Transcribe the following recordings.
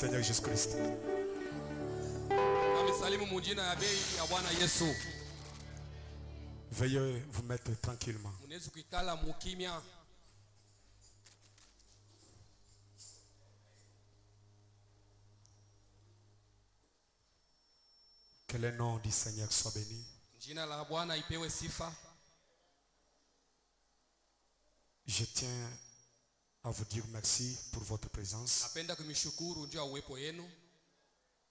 Seigneur Jésus-Christ. Veuillez vous mettre tranquillement. Que le nom du Seigneur soit béni. Je tiens à vous dire merci pour votre présence.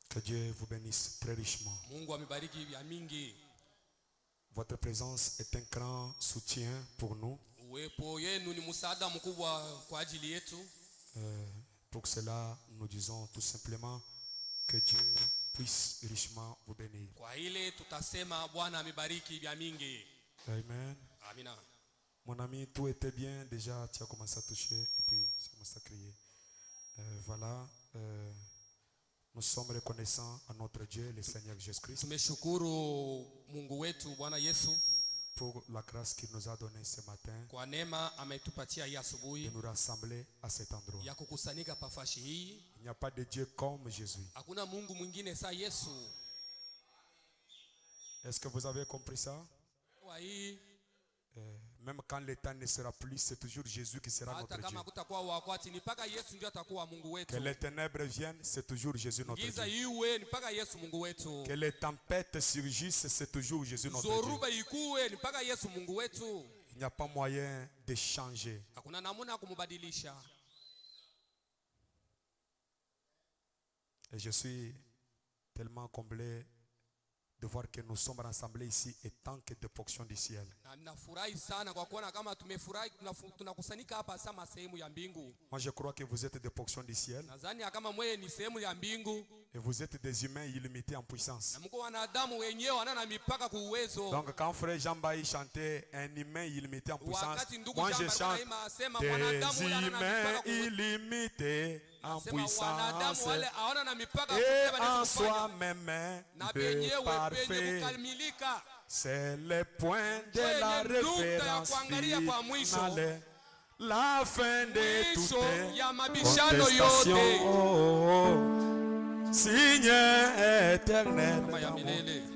Que Dieu vous bénisse très richement. Votre présence est un grand soutien pour nous. Pour cela, nous disons tout simplement que Dieu puisse richement vous bénir. Amen. Mon ami, tout était bien. Déjà, tu as commencé à toucher et puis tu as commencé à crier. Voilà. Nous sommes reconnaissants à notre Dieu, le Seigneur Jésus-Christ, pour la grâce qu'il nous a donnée ce matin de nous rassembler à cet endroit. Il n'y a pas de Dieu comme Jésus. Est-ce que vous avez compris ça? Même quand l'état ne sera plus, c'est toujours Jésus qui sera notre Dieu. Que les ténèbres viennent, c'est toujours Jésus notre Dieu. Que les tempêtes surgissent, c'est toujours Jésus notre Dieu. Il n'y a pas moyen de changer. Et je suis tellement comblé de voir que nous sommes rassemblés ici et tant que de portions du ciel. Moi je crois que vous êtes des portions du ciel. Et vous êtes des humains illimités en puissance. Donc quand frère Jean-Baï chantait un humain illimité en puissance, moi je chante des humains illimités en puissance et en soi-même de parfait. C'est le point de la référence finale, la fin de toutes contestations. Signe éternel.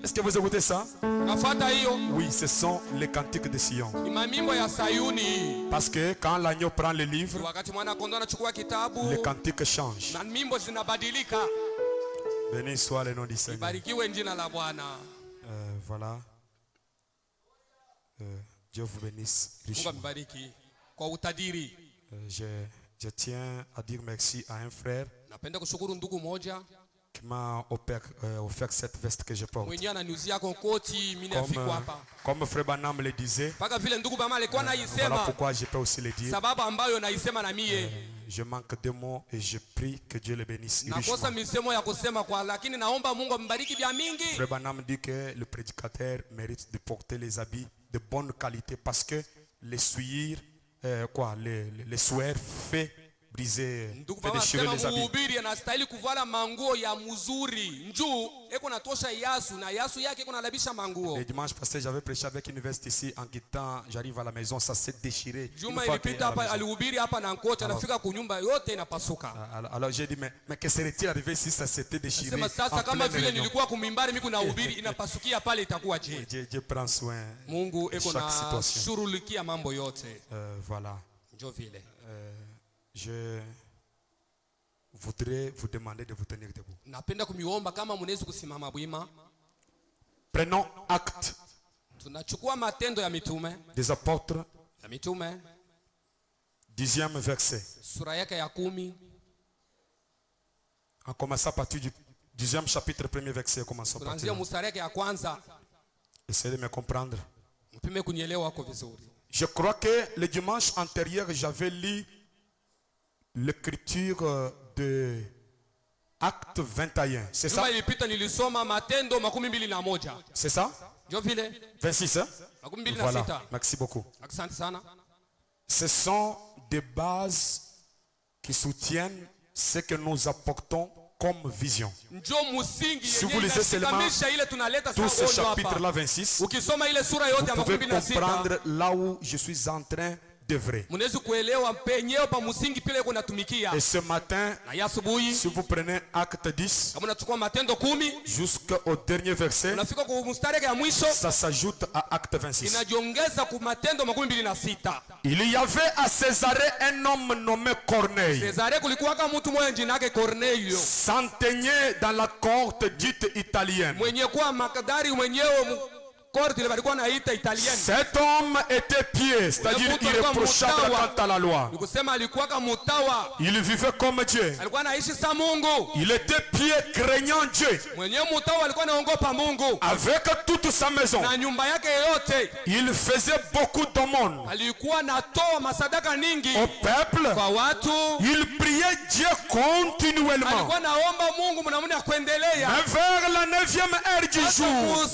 Est-ce que vous écoutez ça? Oui, ce sont les cantiques de Sion. Parce que quand l'agneau prend le livre, les cantiques changent. Béni soit le nom du Seigneur. Voilà. Dieu vous bénisse richement. Je tiens à dire merci à un frère qui m'a offert cette veste que je porte. Comme frère Banam le disait, voilà pourquoi je peux aussi le dire. Je manque de mots et je prie que Dieu le bénisse richement. Frère Banam dit que le prédicateur mérite de porter les habits de bonne qualité parce que les souillures, les souhaires fait briser, fait déchirer les habits. Le dimanche passé, j'avais prêché avec une veste ici. En quittant, j'arrive à la maison, ça s'est déchiré. Alors j'ai dit, mais que serait-il arrivé si ça s'était déchiré en pleine réunion? Dieu prend soin de chaque situation. Voilà. Je voudrais vous demander de vous tenir debout. Prenons acte des apôtres, 10e verset. En commençant à partir du 10e chapitre, 1er verset. Commençons à partir. Essayez de me comprendre. Je crois que le dimanche antérieur, j'avais lu l'écriture de Acte 21. C'est ça? C'est ça? 26, hein? Voilà, merci beaucoup. Ce sont des bases qui soutiennent ce que nous apportons comme vision. Si vous lisez seulement tout ce chapitre-là 26, vous pouvez comprendre là où je suis en train de vrai. Et ce matin, si vous prenez Acte 10 jusqu'au dernier verset, ça s'ajoute à Acte 26. Il y avait à Césarée un homme nommé Corneille, centenier dans la cohorte dite italienne. Cet homme était pieux, c'est-à-dire irréprochable quant à la loi. Il vivait comme Dieu. Il était pieux, craignant Dieu. Avec toute sa maison, il faisait beaucoup d'aumônes au peuple. Il priait Dieu continuellement. Mais vers la 9e heure du jour,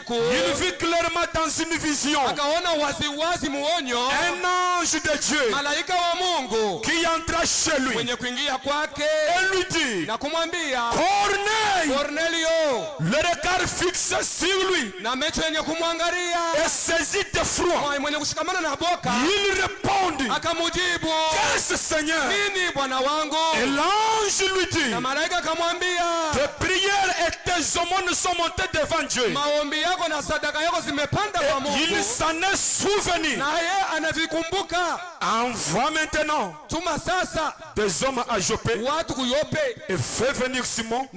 il vit clairement dans une vision un ange de Dieu qui entra chez lui et lui dit: Corneille. Le regard fixé sur lui et saisi de froid, il répondit: Qu'est-ce, Seigneur? Et l'ange lui dit: tes prières et tes aumônes sont montées devant Dieu. Et il s'en est souvenu. Envoie maintenant des hommes à Joppé et fais venir Simon,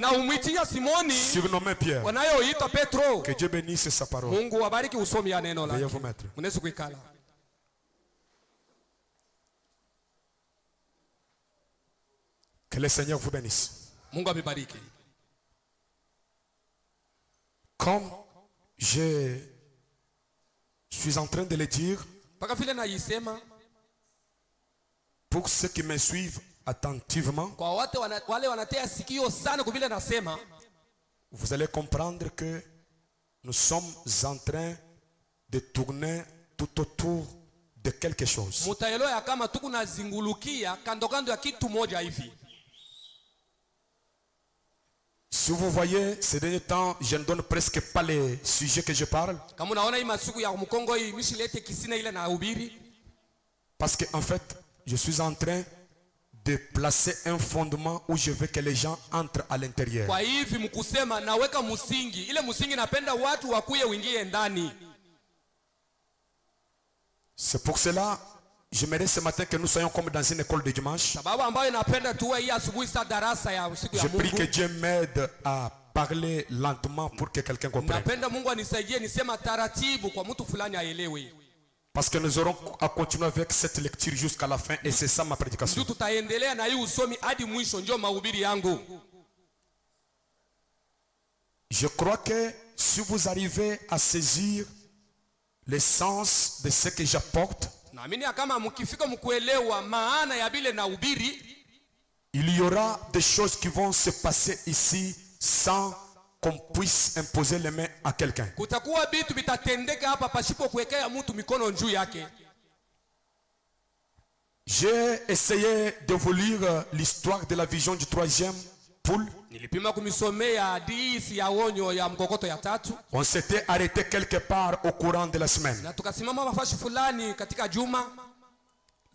surnommé Pierre. Que Dieu bénisse sa parole. Veuillez vous mettre. Que le Seigneur vous bénisse. Comme je suis en train de le dire, pour ceux qui me suivent attentivement, vous allez comprendre que nous sommes en train de tourner tout autour de quelque chose. Si vous voyez, ces derniers temps, je ne donne presque pas les sujets que je parle. Parce qu'en fait, je suis en train de placer un fondement où je veux que les gens entrent à l'intérieur. C'est pour cela, j'aimerais ce matin que nous soyons comme dans une école de dimanche. Je prie que Dieu m'aide à parler lentement pour que quelqu'un comprenne. Parce que nous aurons à continuer avec cette lecture jusqu'à la fin et c'est ça ma prédication. Je crois que si vous arrivez à saisir l'essence de ce que j'apporte, il y aura des choses qui vont se passer ici sans qu'on puisse imposer les mains à quelqu'un. J'ai essayé de vous lire l'histoire de la vision du 3e poule. On s'était arrêté quelque part au courant de la semaine,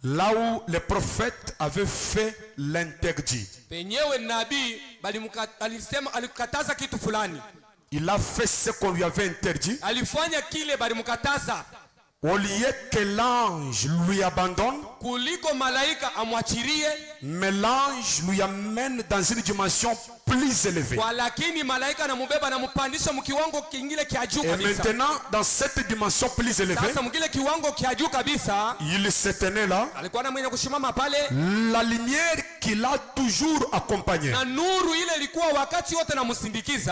là où les prophètes avaient fait l'interdit. Il a fait ce qu'on lui avait interdit. Au lieu que l'ange lui abandonne, mais l'ange lui amène dans une dimension plus élevée. Et maintenant, dans cette dimension plus élevée, il se tenait là, la lumière qui l'a toujours accompagné.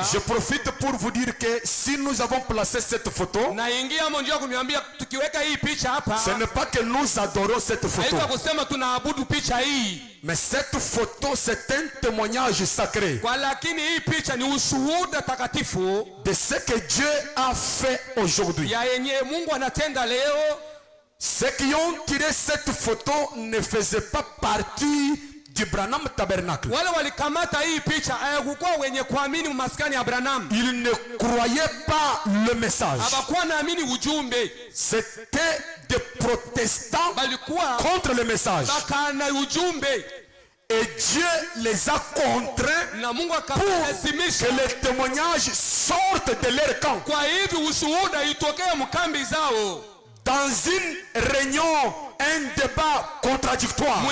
Je profite pour vous dire que si nous avons placé cette photo, ce n'est pas que nous adorons cette photo, mais cette photo c'est un témoignage sacré de ce que Dieu a fait aujourd'hui. Ceux qui ont tiré cette photo ne faisaient pas partie du Branham Tabernacle. Ils ne croyaient pas le message. C'était des protestants contre le message. Et Dieu les a contraints pour que les témoignages sortent de leur camp. Dans une réunion, un débat contradictoire,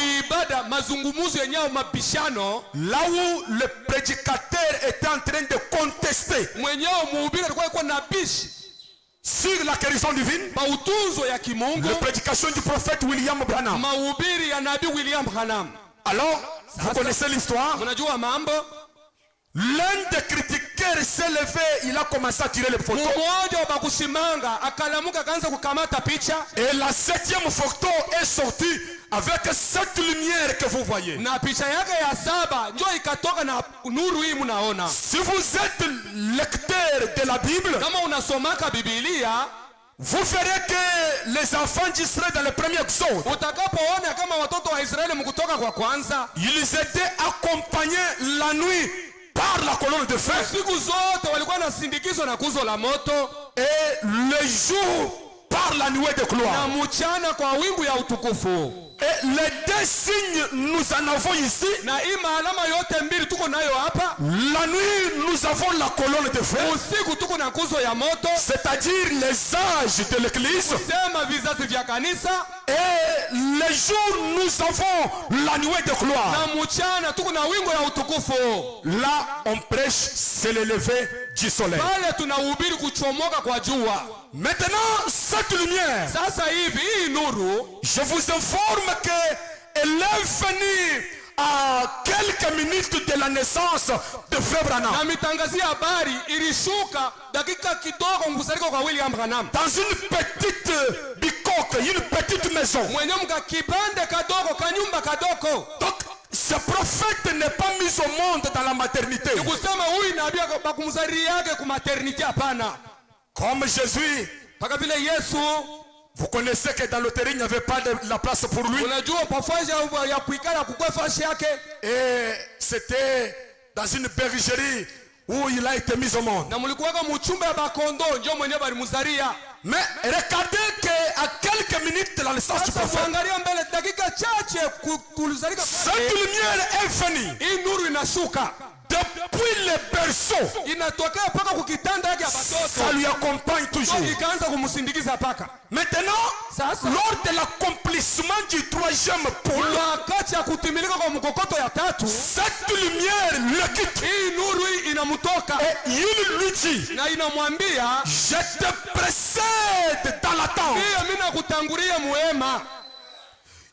là où le prédicateur était en train de contester sur la guérison divine, la prédication du prophète William Branham. Alors, vous connaissez l'histoire. L'un des critiqueurs s'est levé, il a commencé à tirer les photos. Et la 7e photo est sortie avec cette lumière que vous voyez. Si vous êtes lecteur de la Bible, vous verrez que les enfants d'Israël dans le premier exode, ils étaient accompagnés la nuit par la colonne de feu et le jour par la nuée de gloire. Et les deux signes nous en avons ici. La nuit nous avons la colonne de feu, c'est-à-dire les âges de l'église, et les jours nous avons la nuée de gloire. Là on prêche, c'est le lever du soleil. Maintenant cette lumière, je vous informe qu'elle est venue à quelques minutes de la naissance de Frère Branham. Dans une petite bicoque, une petite maison. Donc ce prophète n'est pas mis au monde dans la maternité. Comme Jésus, vous connaissez que dans l'hôtellerie il n'y avait pas de la place pour lui. Et c'était dans une bergerie où il a été mis au monde. Mais regardez qu'à quelques minutes de la naissance du prophète, cette lumière est venue depuis le berceau. Ça lui accompagne toujours. Maintenant, lors de l'accomplissement du 3e pôle, cette lumière le quitte. Et il lui dit, je te précède dans la tente.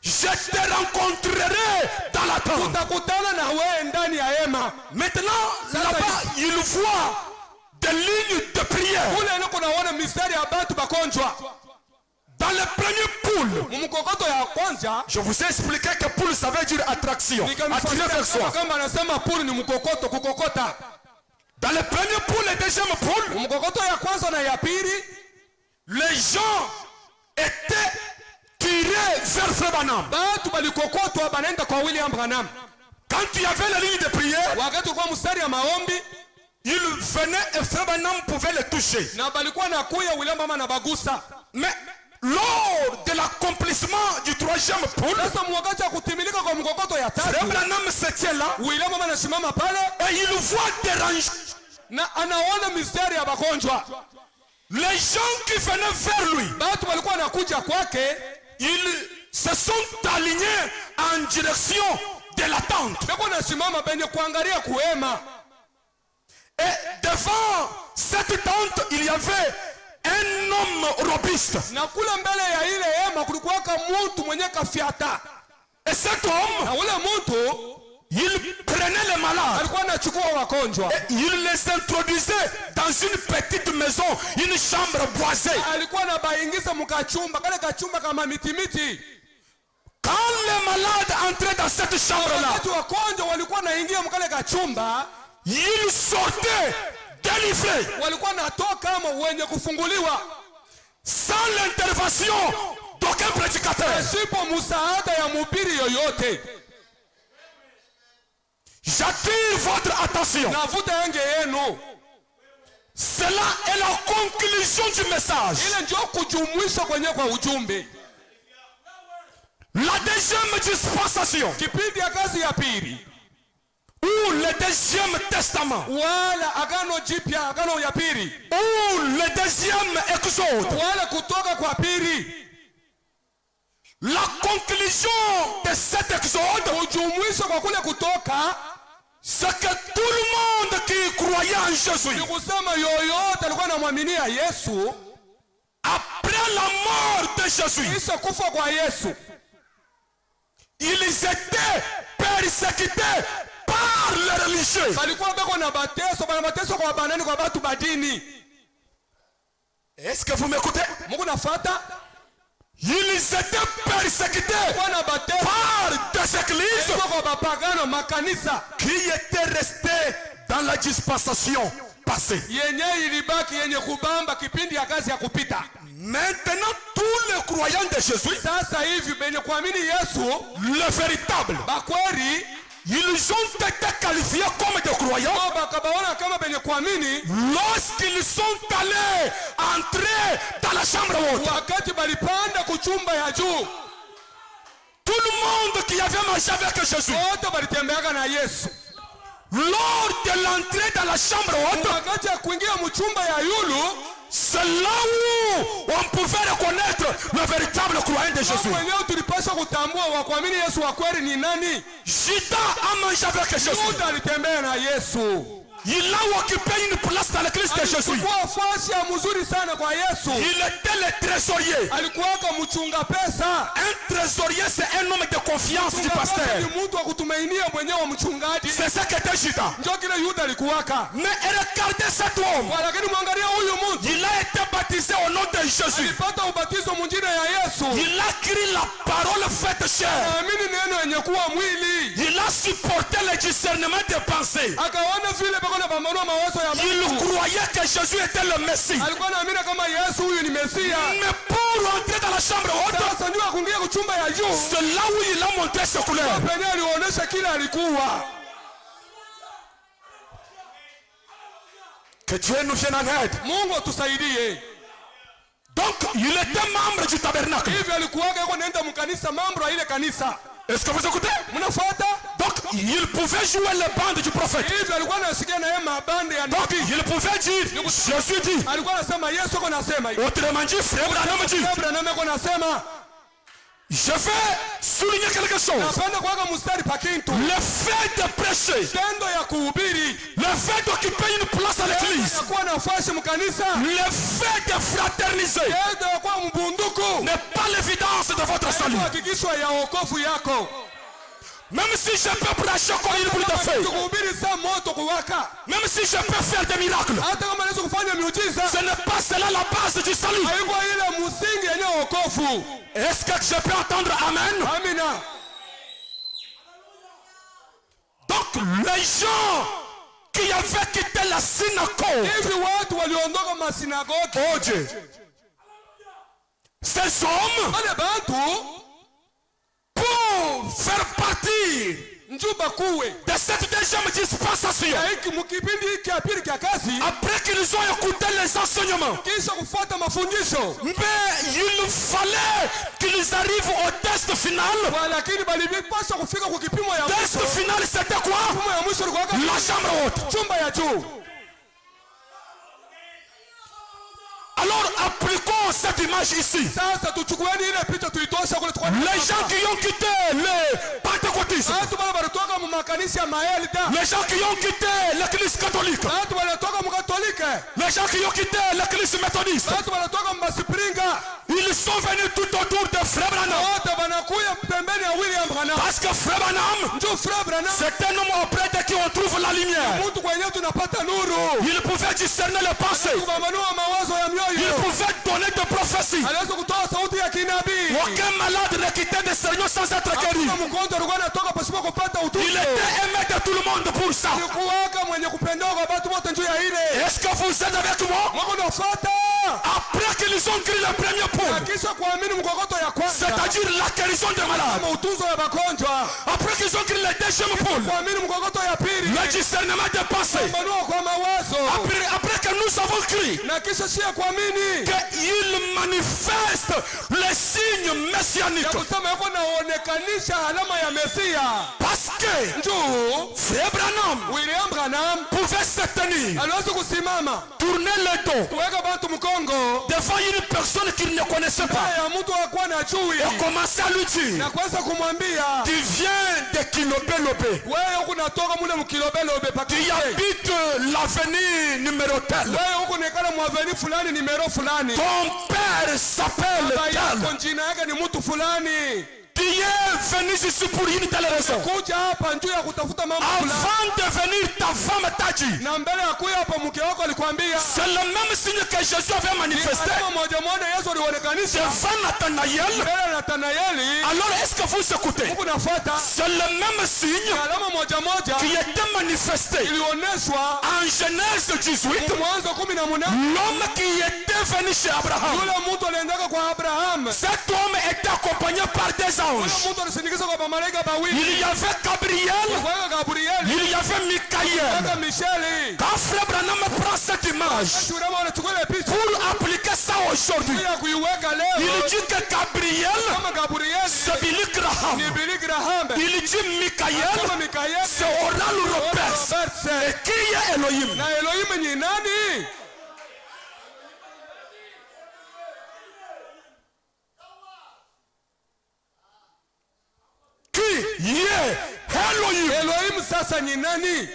Je te rencontrerai dans la tente. Maintenant, là-bas, il voit des lignes de prière. Dans le premier poule, je vous ai expliqué que poule ça veut dire attraction, attirer vers soi. Dans le premier poule et deuxième poule, les gens étaient tirés vers Frère Branham. Quand il y avait la ligne de prière, il venait et Frère Branham pouvait le toucher. Mais lors de l'accomplissement du 3e pôle, Frère Branham se tient là et il voit déranger les gens qui venaient vers lui. Ils se sont alignés en direction de la tente. Et devant cette tente, il y avait un homme robuste. Et cet homme, il prenait les malades et il les introduisait dans une petite maison, une chambre boisée. Quand les malades entraient dans cette chambre-là, ils sortaient délivrés sans l'intervention d'aucun prédicateur. J'attire votre attention. Cela est la conclusion du message. La deuxième dispensation, ou le deuxième testament, ou le deuxième exode, la conclusion de cet exode, c'est que tout le monde qui croyait en Jésus, après la mort de Jésus, ils étaient persécutés par les religieux. Est-ce que vous m'écoutez? Ils étaient persécutés par des églises qui étaient restées dans la dispensation passée. Maintenant, tous les croyants de Jésus, le véritable, ils ont été qualifiés comme des croyants lorsqu'ils sont allés entrer dans la chambre haute. Tout le monde qui avait marché avec Jésus, lors de l'entrée dans la chambre haute, c'est là où on pouvait reconnaître le véritable croyant de Jésus. Judas a mangé avec Jésus. Il a occupé une place dans l'église de Jésus. Il était le trésorier. Un trésorier, c'est un homme de confiance du pasteur. C'est ça qu'était Judas. Mais regardez cet homme. Il a été baptisé au nom de Jésus. Il a crié la parole faite chair. Il a supporté le discernement des pensées. Il croyait que Jésus était le Messie. Mais pour entrer dans la chambre haute, c'est là où il a montré ses couleurs. Que Dieu nous vienne en aide. Donc, il était membre du tabernacle. Est-ce que vous écoutez? Donc, il pouvait jouer les bandes du prophète. Donc, il pouvait dire, Jésus dit. Autrement dit, frère Branham dit. Je vais souligner quelque chose. Le fait de prêcher, le fait d'occuper une place à l'église, le fait de fraterniser n'est pas l'évidence de votre salut. Même si je peux prêcher comme une boule de feu, même si je peux faire des miracles, ce n'est pas cela la base du salut. Est-ce que je peux entendre Amen? Donc les gens qui avaient quitté la synagogue, oh Dieu, ces hommes, pour faire partie de cette deuxième dispensation, après qu'ils ont écouté les enseignements, mais il fallait qu'ils arrivent au test final. Le test final, c'était quoi? La chambre haute. Alors appliquons cette image ici. Les gens qui ont quitté les pentecôtistes, les gens qui ont quitté l'église catholique, les gens qui ont quitté l'église méthodiste, ils sont venus tout autour de Frère Branham. Parce que Frère Branham, c'est un homme auprès de qui on trouve la lumière. Il pouvait discerner les pensées. Il pouvait donner des prophéties. Aucun malade ne quittait des seigneurs sans être guéri. Il était aimé de tout le monde pour ça. Est-ce que vous vous êtes avec moi? Après qu'ils ont créé le premier pôle, c'est-à-dire la guérison des malades. Après qu'ils ont créé le deuxième pôle, le discernement des pensées. Après que nous avons crié qu'il manifeste les signes messianiques. Parce que Frère Branham pouvait se tenir, tourner le dos devant une personne qu'il ne connaissait pas et commencer à lui dire, tu viens de Kilobé-Lobé, tu habites l'avenue numéro tel, ton père s'appelle tel, tu es venu ici pour une telle raison. Avant de venir, ta femme t'a dit, c'est le même signe que Jésus avait manifesté devant Nathanaël. Alors est-ce que vous écoutez? C'est le même signe qui était manifesté en Genèse 18. L'homme qui était venu chez Abraham, cet homme était accompagné par des anges. Il y avait Gabriel, il y avait Michael. Quand Frère Branham prend cette image pour appliquer ça aujourd'hui, il dit que Gabriel c'est Billy Graham, il dit Michael c'est Oral Roberts. Et qui est Elohim? Elohim sasa ni nani?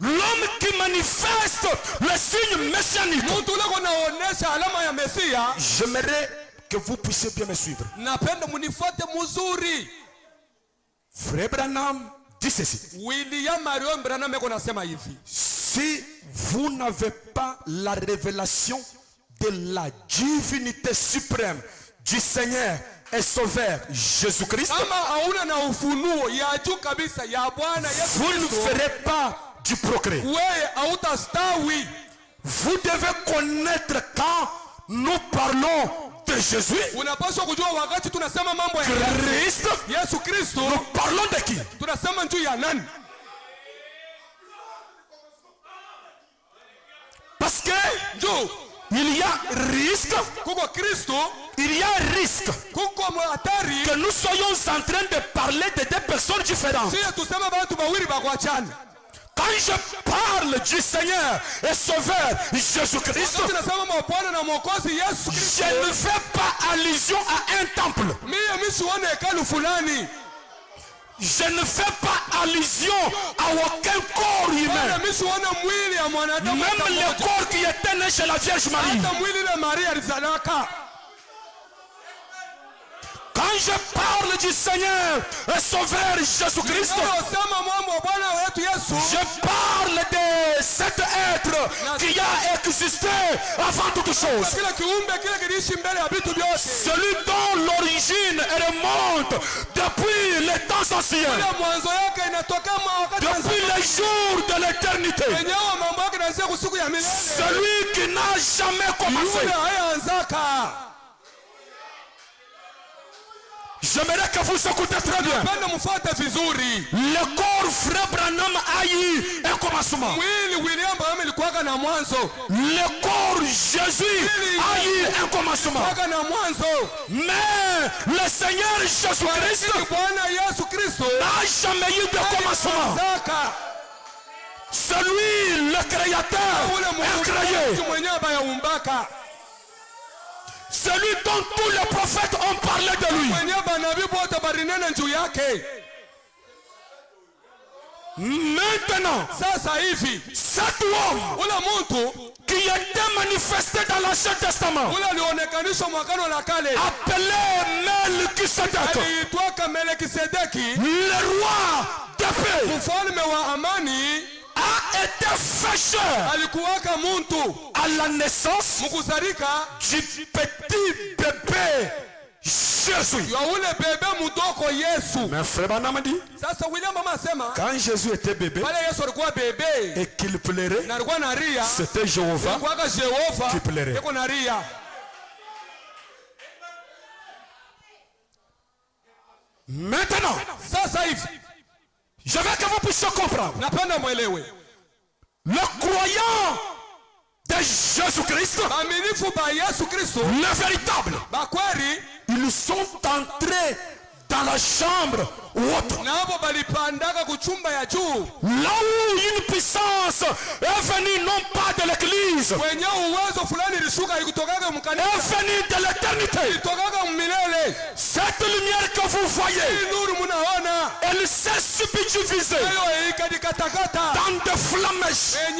L'homme qui manifeste le signe messianique. J'aimerais que vous puissiez bien me suivre. Frère Branham dit ceci. Si vous n'avez pas la révélation de la divinité suprême du Seigneur et Sauveur Jésus-Christ, vous ne ferez pas du progrès. Vous devez connaître quand nous parlons de Jésus, Christ, nous parlons de qui? Parce que il y a risque, il y a un risque que nous soyons en train de parler de deux personnes différentes. Quand je parle du Seigneur et Sauveur Jésus-Christ, je ne fais pas allusion à un temple. Je ne fais pas allusion à aucun corps humain. Même le corps qui était né chez la Vierge Marie. Quand je parle du Seigneur et Sauveur Jésus-Christ, je parle de cet être qui a existé avant toute chose. Celui dont l'origine remonte depuis les temps anciens, depuis les jours de l'éternité. Celui qui n'a jamais commencé. J'aimerais que vous écoutez très bien. Le corps Frère Branham a eu un commencement. Le corps Jésus a eu un commencement. Mais le Seigneur Jésus-Christ n'a jamais eu de commencement. C'est lui le créateur incréé. Celui dont tous les prophètes ont parlé de lui. Maintenant, cet homme qui était manifesté dans l'Ancien Testament, appelé Melchisedec, le roi de paix, a été fâcheur à la naissance du petit bébé Jésus. Mais frère Branham dit, quand Jésus était bébé et qu'il pleurait, c'était Jéhovah qui pleurait. Maintenant, je veux que vous puissiez comprendre. Le croyant de Jésus-Christ, le véritable, ils sont entrés dans la chambre haute. Là où une puissance est venue non pas de l'église, est venue de l'éternité. Cette lumière que vous voyez, elle s'est subdivisée dans des flammes. C'est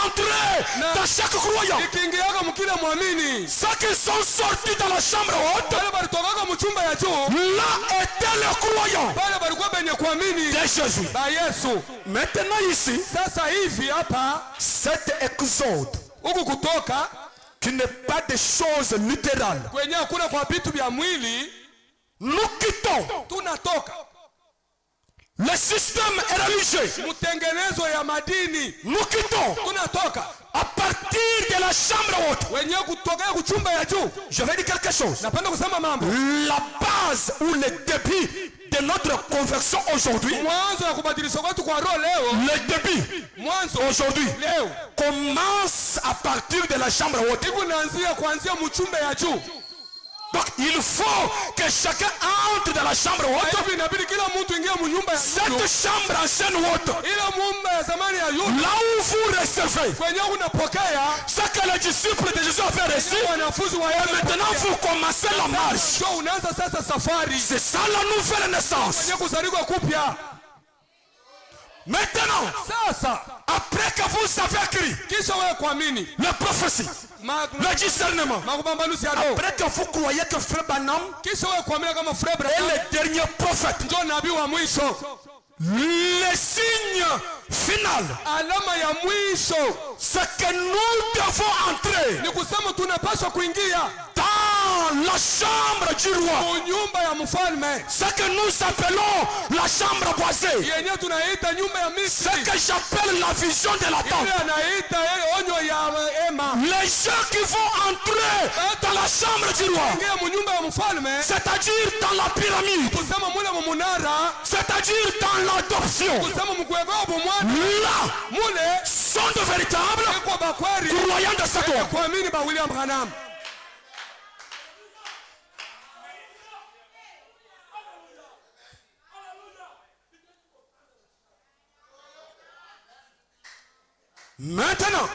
entré dans chaque croyant. Ceux qui sont sortis dans la chambre haute, là était le croyant de Jésus. Maintenant ici, cet exode qui n'est pas des choses littérales, nous quittons le système religieux. Nous quittons à partir de la chambre haute. Je vais dire quelque chose. La base ou le début de notre conversion aujourd'hui, le début aujourd'hui commence à partir de la chambre haute. Donc il faut que chacun entre dans la chambre haute. Cette chambre ancienne haute, là où vous recevez ce que les disciples de Jésus avaient reçu, et maintenant vous commencez la marche. C'est ça la nouvelle naissance. Maintenant, après que vous avez écrit la prophétie, le discernement, après que vous croyez que frère Branham est le dernier prophète, le signe final, c'est que nous devons entrer dans la chambre du roi, ce que nous appelons la chambre boisée, ce que j'appelle la vision de la tente. Les gens qui vont entrer dans la chambre du roi, c'est-à-dire dans la pyramide, c'est-à-dire dans l'adoption, là sont de véritables croyants de ce corps. Maintenant,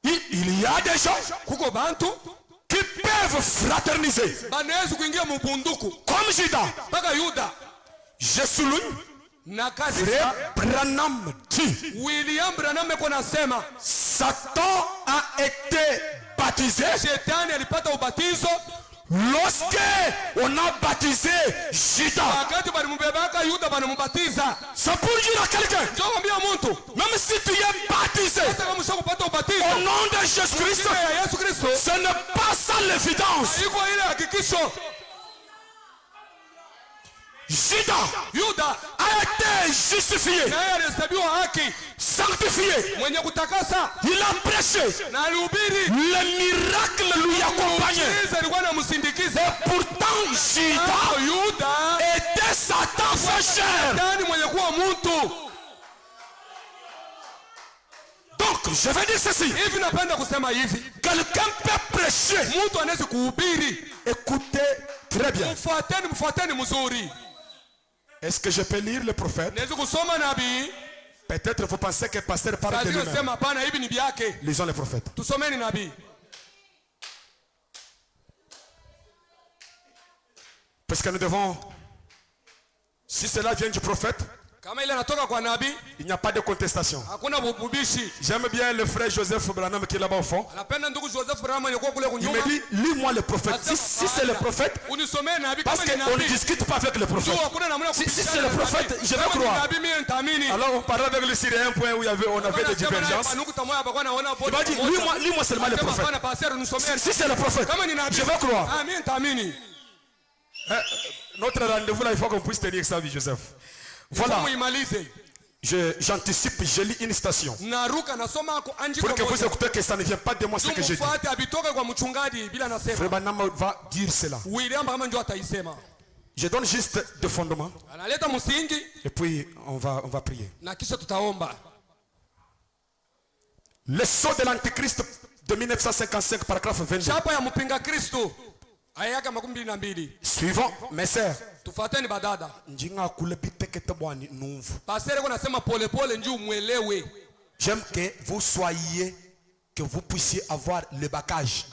il y a des gens qui peuvent fraterniser comme Judas. Je souligne, frère Branham dit, Satan a été baptisé lorsque on a baptisé Judas. C'est pour dire à quelqu'un, même si tu es baptisé au nom de Jésus-Christ, ce n'est pas ça l'évidence. Judas a été justifié, sanctifié, il a prêché, le miracle lui accompagnait. Et pourtant Judas était Satan fait chair. Donc je vais dire ceci, quelqu'un peut prêcher, écoutez très bien. Est-ce que je peux lire le prophète? Peut-être vous pensez que pasteur parle de lui-même. Lisons le prophète. Parce que nous devons, si cela vient du prophète, Il n'y a pas de contestation. J'aime bien le frère Joseph Branham qui est là-bas au fond. Il me dit, lis-moi le prophète. Si c'est le prophète, parce qu'on ne discute pas avec le prophète. Si c'est le prophète, je vais croire. Alors on parlait avec le Syrien, un point où on avait des divergences. Il m'a dit, lis-moi seulement le prophète. Si c'est le prophète, je vais croire. Notre rendez-vous là, il faut qu'on puisse tenir ça, Joseph. Voilà. J'anticipe, je lis une station. Pour que vous écoutez que ça ne vient pas de moi ce que j'ai dit. Frère Branham va dire cela. Je donne juste des fondements. Et puis on va prier. Le sceau de l'Antichrist de 1955, paragraphe 22. Suivant, mes sœurs. J'aime que vous soyez, que vous puissiez avoir le bagage.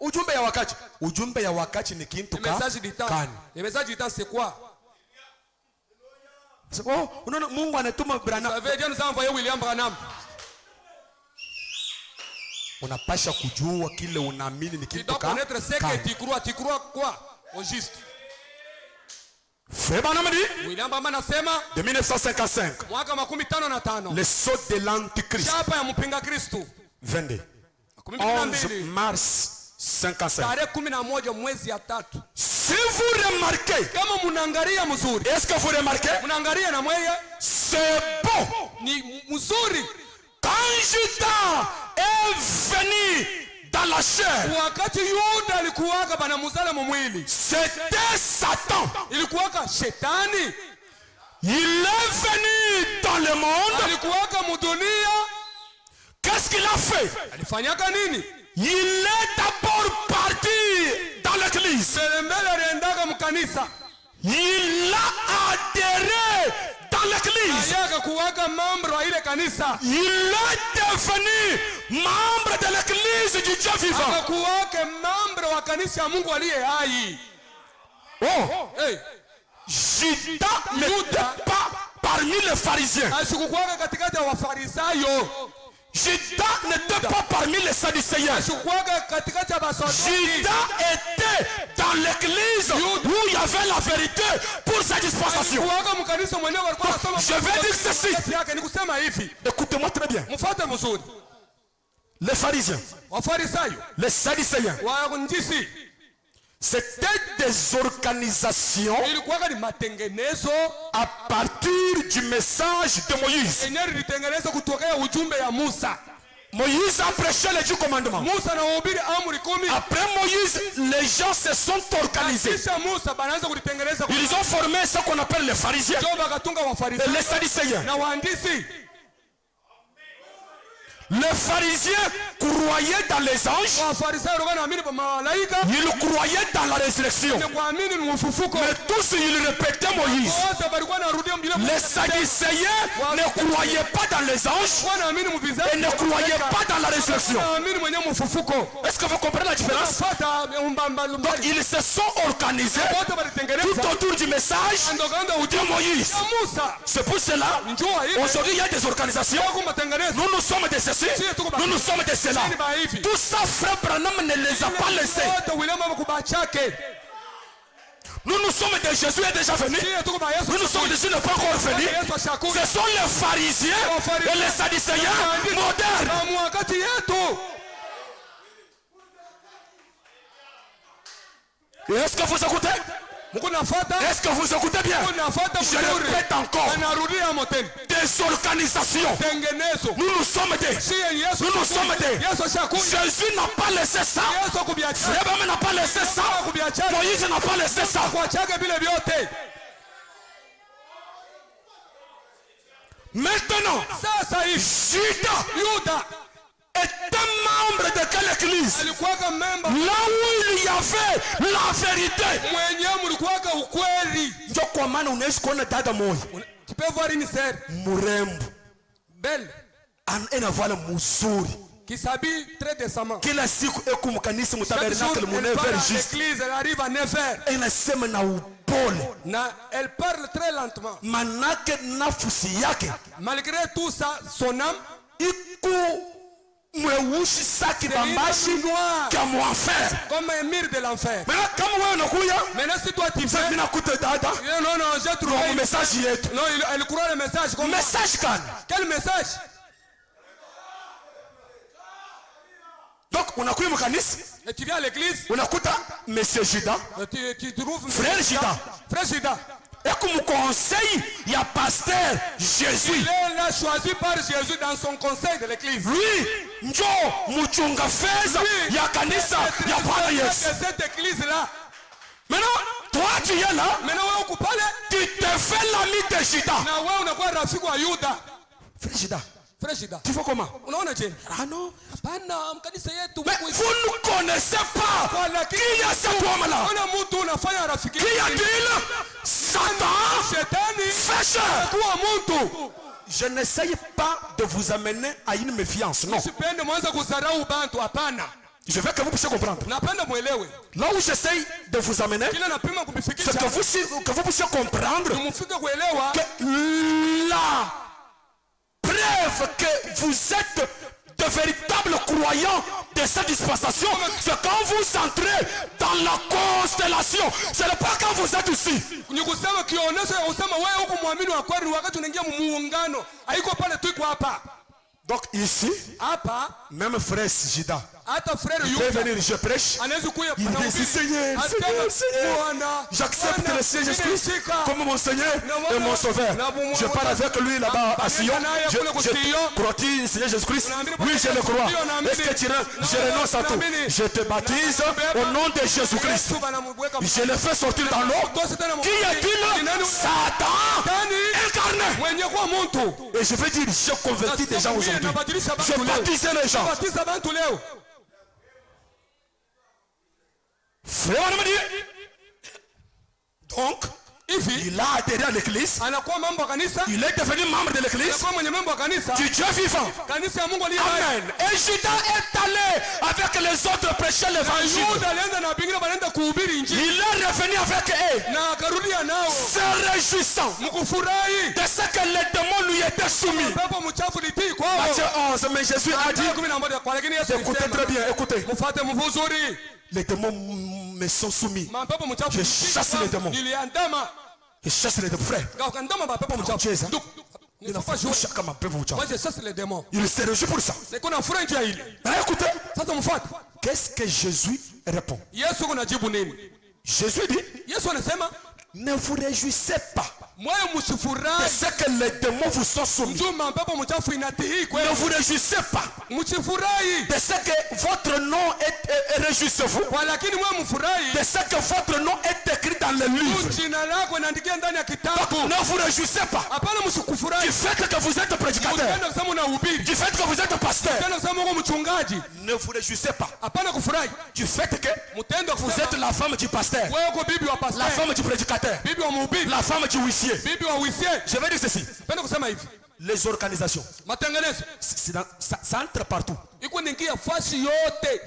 Ujumbe ya wakati. Ujumbe ya wakati ni kintu kani? Le message du temps c'est quoi? Unaona Mungu anatuma Branham. Ça veut dire nous envoyer William Branham. Unapasha kujua kile unaamini ni kitu kani? Tu dois connaître ce que tu crois quoi? Au juste. Frère Branham dit William Branham anasema de 1955. Mwaka 55. Le sceau de l'Antichrist. Chapa ya mpinga Kristo. 22. 11 mars 55. Si vous remarquez, est-ce que vous remarquez? C'est bon. Quand Judas est venu dans la chair, c'était Satan. Il est venu dans le monde. Qu'est-ce qu'il a fait? Il est d'abord parti dans l'église. Il a adhéré dans l'église. Il est devenu membre de l'église du Dieu vivant. Oh, Judas n'était pas parmi les pharisiens. Judas n'était pas parmi les Sadducéens. Judas était dans l'église où il y avait la vérité pour sa dispensation. Je vais dire ceci. Écoutez-moi très bien. Les pharisiens, les Sadducéens, c'était des organisations à partir du message de Moïse. Moïse a prêché les 10 commandements. Après Moïse, les gens se sont organisés. Ils ont formé ce qu'on appelle les pharisiens et les Sadducéens. Les pharisiens croyaient dans les anges. Ils croyaient dans la résurrection. Mais tous ils répétaient Moïse. Les Sadducéens ne croyaient pas dans les anges et ne croyaient pas dans la résurrection. Est-ce que vous comprenez la différence? Donc ils se sont organisés tout autour du message de Moïse. C'est pour cela aujourd'hui il y a des organisations. Nous sommes des ceci. Nous sommes de cela. Tout ça, frère Branham ne les a pas laissés. Nous sommes de Jésus est déjà venu. Nous sommes de Jésus n'est pas encore venu. Ce sont les pharisiens et les Sadducéens modernes. Est-ce que vous écoutez? Est-ce que vous écoutez bien? Je répète encore. Des organisations. Nous sommes des. Jésus n'a pas laissé ça. Abraham n'a pas laissé ça. Moïse n'a pas laissé ça. Maintenant, Judas était membre de quelle église? Là où il y avait la vérité. Tu peux voir une sœur murembo, belle, anavala muzuri, qui s'habille très décemment. Kila siku ekumukanisa mu Chaque jour, tabernacle mu elle 9h va à juste. l'église, elle arrive à 9h. Inasema na upole. Elle parle très lentement. Manake nafsi yake Malgré tout ça, son âme, iku mweushi saki bambashi kya muenfer. comme un mur de l'enfer. Maintenant kama wewe unakuya Maintenant, si toi tu mimi fais, nakuta dada non, j'ai trouvé. kwa message yetu. Non, elle croit le message. Comme Message kan. Quel message? Donc unakuya mkanisa Et tu viens à l'église, unakuta monsieur Judas tu trouves Frère Judas. Frère Judas. ekumu conseil ya pasteur Jésus. Il est là choisi par Jésus dans son conseil de l'église. Lui njo muchunga feza ya kanisa ya Bwana Yesu. De cette église là. Maintenant toi tu es là, Maintenant wewe uko pale tu te fais l'ami de Judas. na wewe unakuwa rafiki wa Yuda. Frère Judas, Frère Judas. tu fais comment? Unaona je? Ah non. Hapana, mkanisa yetu Mais vous ne connaissez pas qui est cet homme-là. ona mtu unafanya rafiki. Qui a-t-il? Satan, Shetani pécheur. kuwa mtu. Je n'essaye pas de vous amener à une méfiance, non. Usipende mwanza kudharau bantu, hapana. Je veux que vous puissiez comprendre. Napenda muelewe. Là où j'essaye de vous amener, Kila napima c'est kumifikisha. que vous puissiez comprendre Mufike kuelewa que la preuve que vous êtes de véritables croyants de cette dispensation, c'est quand vous entrez dans la constellation. Ce n'est pas quand vous êtes ici. ni kusema kionesho ya kusema wewe huko muamini wa kweli wakati unaingia muungano. Haiko pale tu iko hapa. Donc ici, Hapa même frère Judas hata frère peut Yuda venir, je prêche. anaweza kuja Il dit Seigneur, Seigneur, Seigneur, j'accepte le Seigneur Jésus-Christ comme mon Seigneur et mon Sauveur. Je parle avec lui là-bas à Sion. Je crois-tu, Seigneur Jésus-Christ? Oui, je le crois. Est-ce que tu je renonce à tout? Je te baptise au nom de Jésus-Christ. Je le fais sortir dans l'eau. Qui est-il? Satan incarné. mwenye kuwa mtu. Et je veux dire, je convertis des gens aujourd'hui. Je baptise les gens. Baptiza bantu leo. Frère, on me dit. Donc, il a adhéré à l'église. Anakuwa mambo ya kanisa. Il est devenu membre de l'église. Anakuwa mwenye mambo ya kanisa. Du Dieu vivant. Kanisa ya Mungu aliye hai. Amen. Et Judas est allé avec les autres prêcher l'évangile. Yuda alienda na bingine wanaenda kuhubiri injili. Il est revenu avec eux. Na akarudia nao. Se réjouissant Mkufurahi. de ce que les démons lui étaient soumis. Pepo mchafu litii kwao. Matthieu 11, mais Jésus a dit, kwa lakini Yesu écoutez très bien, écoutez. mfuate mvuzuri. Les démons me sont soumis. Mapepo mchafu. Je chasse les démons. Niliandama. Je chasse les démons. Frère, Ngakandama mapepo mchafu. Jésus. Il faut pas jouer. Moi je chasse les démons. Il se réjouit pour ça. C'est qu'on a furahi njia ile. Mais écoutez, Sasa mfuate. qu'est-ce que Jésus répond? Yesu kunajibu nini? Jésus dit, Yesu anasema ne vous réjouissez pas moyo de msifurahi. ce que les démons vous sont soumis. Njoo mapepo mchafu inatii Ne kweli. vous réjouissez pas Msifurahi. de ce que votre nom est réjouissez-vous. Kwa lakini wewe mfurahi. De ce que votre nom est écrit dans le livre. Jina lako inaandikia ndani ya kitabu. Ne vous réjouissez pas Hapana msikufurahi. du fait que vous êtes prédicateur. Mtenda kusema unahubiri. Du fait que vous êtes pasteur. Mtenda kusema uko mchungaji. Ne vous réjouissez pas Hapana kufurahi. du fait que Mtenda vous êtes la femme du pasteur. wewe uko bibi wa La pastor. femme du prédicateur. Bibi wa mhubiri. La femme du huissier. Bibi wa huissier. Je vais dire ceci. Penda kusema hivi. Les organisations. Matengenezo. Ça entre partout. Iko ningia fasi yote.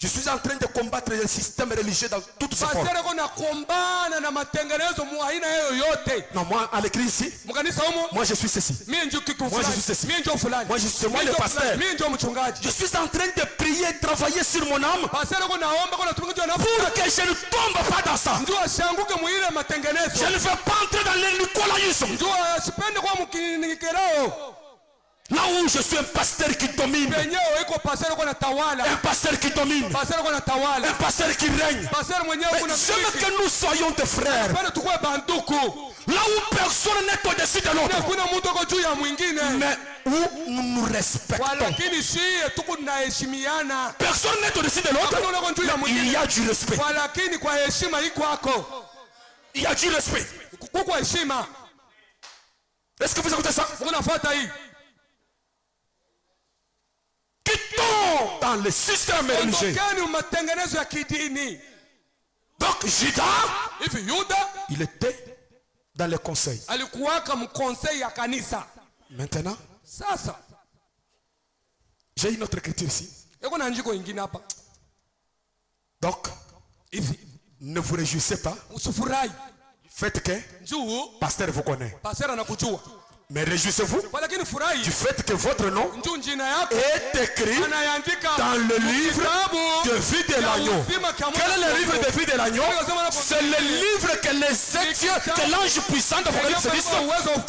Je suis en train de combattre le système religieux dans toutes ses formes. Pastor kuna kumbana na matengenezo mu aina hiyo yote. Non, moi, à l'église ici, Mkanisa humo. moi je suis ceci. Mimi ndio kitu Moi, je fulani. suis ceci. Mimi ndio fulani. Moi, je suis moi le pasteur. Mimi ndio mchungaji. Je suis en train de prier, travailler sur mon âme Pastor kuna omba kuna tumikia na pour que je ne tombe pas dans ça. ndio ashanguke mu ile matengenezo. Je ne veux pas entrer dans le nicolaïsme. Ndio asipende kwa mkinikerao. Là où je suis un pasteur qui domine. Penyewe iko pastor kuna tawala. Un pasteur qui domine. Pastor kuna tawala. Un pasteur qui règne. Pastor mwenyewe Mais kuna je veux que nous soyons des frères. Bana tukue banduku. Là où personne n'est au-dessus de l'autre. Kuna mtu uko juu ya mwingine. Mais où nous nous respectons. Lakini si tuko tunaheshimiana. Personne n'est au-dessus de l'autre. Il y a du respect. Lakini kwa heshima iko hapo. Il y a du respect. Kuko heshima. Est-ce que vous écoutez ça? Unafuata hii. Quittons dans le système religieux. Ondokeni matengenezo ya kidini. Donc Judas, Hivi Yuda il était dans le conseil. alikuwaka mkonsei ya kanisa. Maintenant, Sasa J'ai une autre écriture ici. Donc, ne vous réjouissez pas. Faites que pasteur vous connaît. Mais réjouissez-vous du fait que votre nom est écrit dans le livre de vie de l'agneau. Quel est le livre de vie de l'agneau? C'est le livre que les dieux, que l'ange puissant de l'Apocalypse descend avec.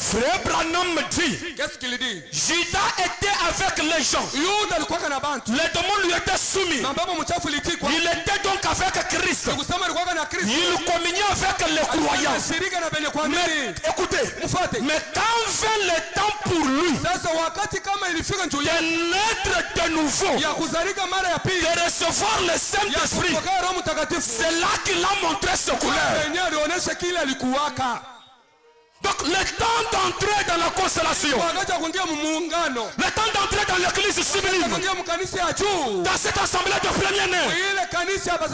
Frère Branham me dit, qu'est-ce qu'il dit? Judas était avec les gens. Les démons lui étaient soumis. Il était donc avec Christ. Il communiait avec les croyants. Mais écoutez, mais quand vint le temps pour lui de naître de nouveau, de recevoir le Saint-Esprit, c'est là qu'il a montré ce couleur. Donc le temps d'entrer dans la constellation, le temps d'entrer dans l'église sublime, dans cette assemblée de premiers-nés,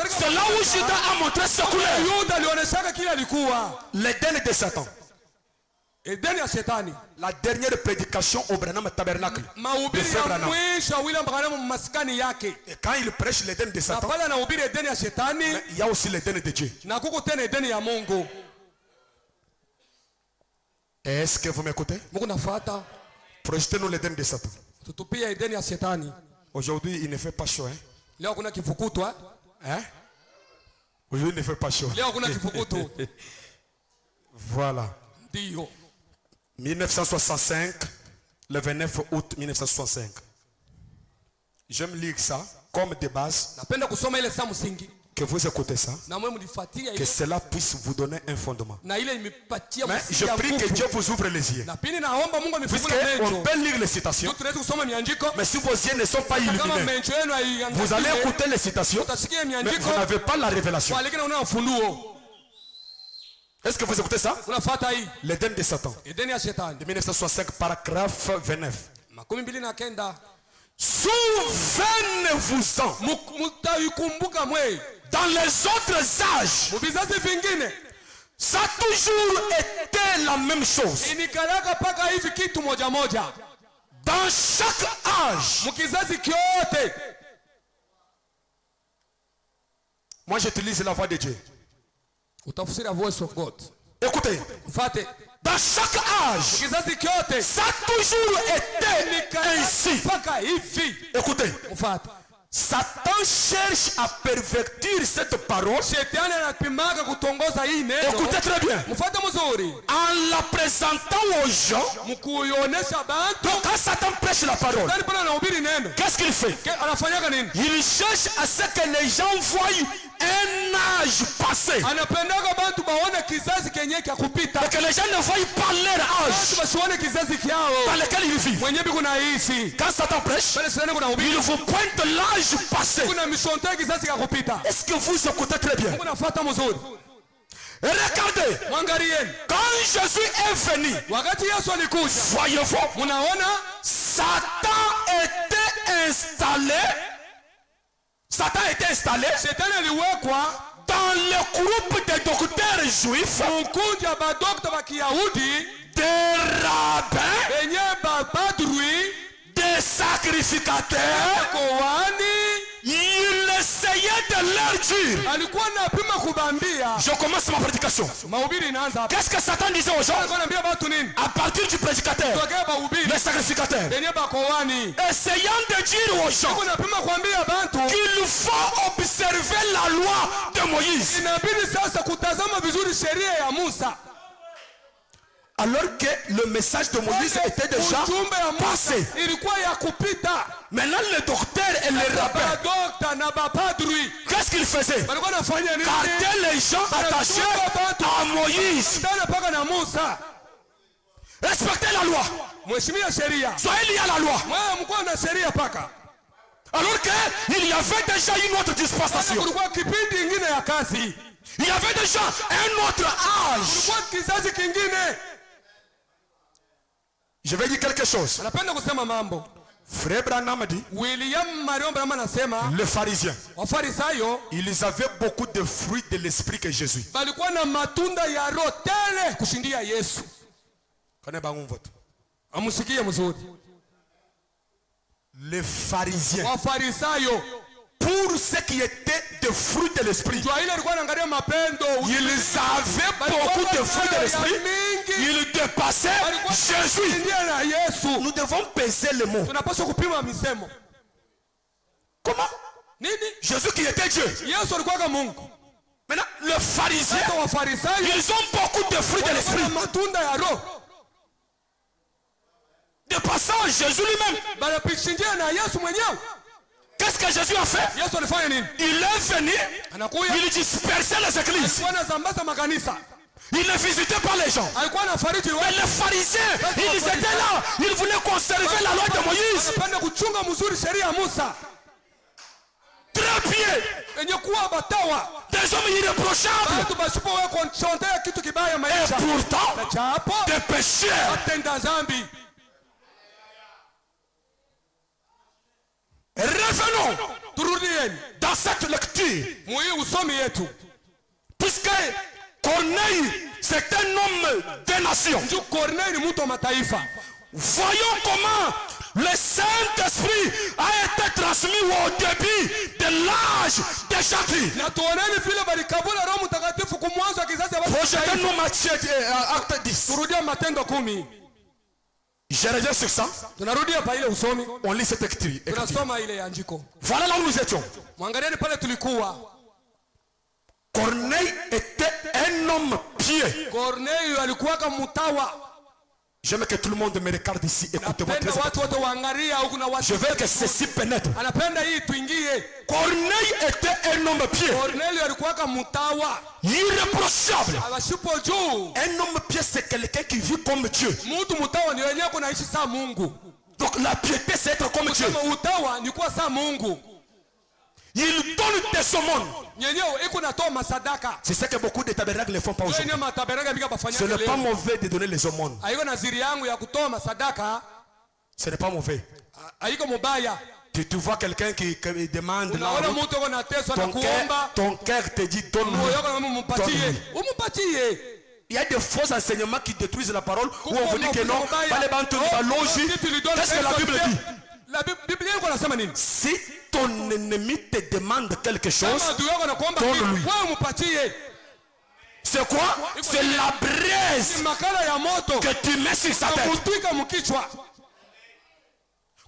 c'est là où Judas a montré ce couleur. L'Éden de Satan. La dernière prédication au Branham Tabernacle. Et quand il prêche l'Éden de Satan, il y a aussi l'Éden de Dieu. Est-ce que vous m'écoutez? Projetez-nous l'Éden de Satan. Aujourd'hui, il ne fait pas chaud. Hein? Aujourd'hui, il ne fait pas chaud. Voilà. 1965, le 29 août 1965. J'aime lire ça comme de base. Que vous écoutez ça, que cela puisse vous donner un fondement. Mais je prie que Dieu vous ouvre les yeux. Puisqu'on peut lire les citations, mais si vos yeux ne sont pas illuminés, vous allez écouter les citations, mais vous n'avez pas la révélation. Est-ce que vous écoutez ça? L'Éden de Satan. De 1965, paragraphe 29. Souvenez-vous-en. Dans les autres âges, ça a toujours été la même chose. Dans chaque âge, moi j'utilise la voix de Dieu. Écoutez, dans chaque âge, ça a toujours été ainsi. Écoutez, Satan cherche à pervertir cette parole. Écoutez très bien. En la présentant aux gens. Donc quand Satan prêche la parole, qu'est-ce qu'il fait? Il cherche à ce que les gens voient un âge passé. Et que les gens ne voient pas leur âge dans lequel ils vivent. Quand Satan prêche, il vous pointe l'âge passé. Est-ce que vous écoutez très bien? Regardez, quand Jésus est venu, voyez-vous, Satan était installé. Satan était installé dans le groupe des docteurs juifs, des rabbins, des sacrificateurs. Il essayait de leur dire. Je commence ma prédication. Qu'est-ce que Satan disait aux gens? À partir du prédicateur, les sacrificateurs, essayant de dire aux gens qu'il faut observer la loi de Moïse. Alors que le message de Moïse était déjà passé. Maintenant le docteur et le rabbin, qu'est-ce qu'ils faisaient? Garder les gens attachés à Moïse. Respectez la loi. Soyez liés à la loi. Alors qu'il y avait déjà une autre dispensation. Il y avait déjà un autre âge. Je vais dire quelque chose. Frère Branham dit, William Marion Branham anasema les pharisiens, Wafarisayo ils avaient beaucoup de fruits de l'esprit que Jésus. balikuwa na matunda ya roho tele kushindia Yesu. Connais pas mon vote. Amusikie mzuri. Les pharisiens, Wafarisayo pour ce qui était de fruits de l'esprit, jua ile alikuwa anaangalia mapendo. ils avaient beaucoup de fruits de l'esprit. Ils dépassaient Jésus. na Yesu. Nous devons peser les mots. Tunapaswa kupima misemo. Comment? Nini? Jésus qui était Dieu. Yesu alikuwa Mungu. Maintenant, les pharisiens, Sasa Wafarisayo ils ont beaucoup de fruits de l'esprit. wana matunda ya roho. Dépassant Jésus lui-même. Banapishindia na Yesu mwenyewe. Qu'est-ce que Jésus a fait? Yesu alifanya nini? Il est venu, Anakuya. il dispersait les églises. Alikuwa anazambaza makanisa. Il ne visitait pas les gens. Alikuwa anafariji Mais watu. les pharisiens, ils étaient là. Ils voulaient conserver la loi de Moïse. Anapenda kuchunga mzuri sheria ya Musa. Trépieds, Yenye kuwa batawa. des hommes irréprochables. Watu basipo wewe kuchondea kitu kibaya Et maisha. pourtant, Na chapo des pécheurs. atenda zambi. Revenons Turudieni. dans cette lecture. Muhi usomi yetu. Puisque Corneille, c'est un homme des nations. Nju Corneille ni mtu wa mataifa. Voyons comment le Saint-Esprit a été transmis au début de l'âge de Jacques. Na tuoneni vile balikabula Roho Mtakatifu kumwanzo kizazi cha Projetez-nous Matthieu, acte 10. Turudia Matendo 10. Je reviens sur ça. Tunarudia pa ile usomi. On lit cette écriture. Tunasoma ile andiko. Voilà là où nous étions. Mwangalieni pale tulikuwa. Corneille était un homme pieux. Corneille alikuwa kama mtawa. J'aime que tout le monde me regarde ici. Écoutez-moi très Napenda watu wote waangalia huku na watu. Je veux que ceci pénètre. Anapenda hii tuingie. Corneille était un homme pieux. Corneille alikuwa kama mtawa. Irréprochable. Akashipo juu. Un homme pieux, c'est quelqu'un qui vit comme Dieu. Mtu mtawa ni wenyewe kunaishi saa Mungu. Donc la piété, c'est être comme Dieu. Kama utawa ni kuwa saa Mungu. Il donne des aumônes. Nyenyewe iko natoa masadaka. C'est ce que beaucoup de tabernacles ne font pas aujourd'hui. Wenyewe mataberanga bika bafanya Ce n'est leo. pas mauvais de donner les aumônes. Haiko naziri yangu ya kutoa masadaka. Ce n'est pas mauvais. Haiko mubaya. Tu vois quelqu'un qui demande la Unaona route, mtu uko na teso na kuomba. ton cœur te dit donne-lui. Moyo wako kama mumpatie. Donne-lui. Umupatie. Il y a des faux enseignements qui détruisent la parole où on vous dit que non, Mubaya. pas les bantous, pas logique. Qu'est-ce que la Bible dit? La Bible iko nasema nini? Si ton ennemi te demande quelque chose, Kama adui yako nakuomba donne-lui. wewe umupatie. C'est quoi? C'est la braise Makala ya moto. que tu mets sur sa tête. Kutwika mkichwa.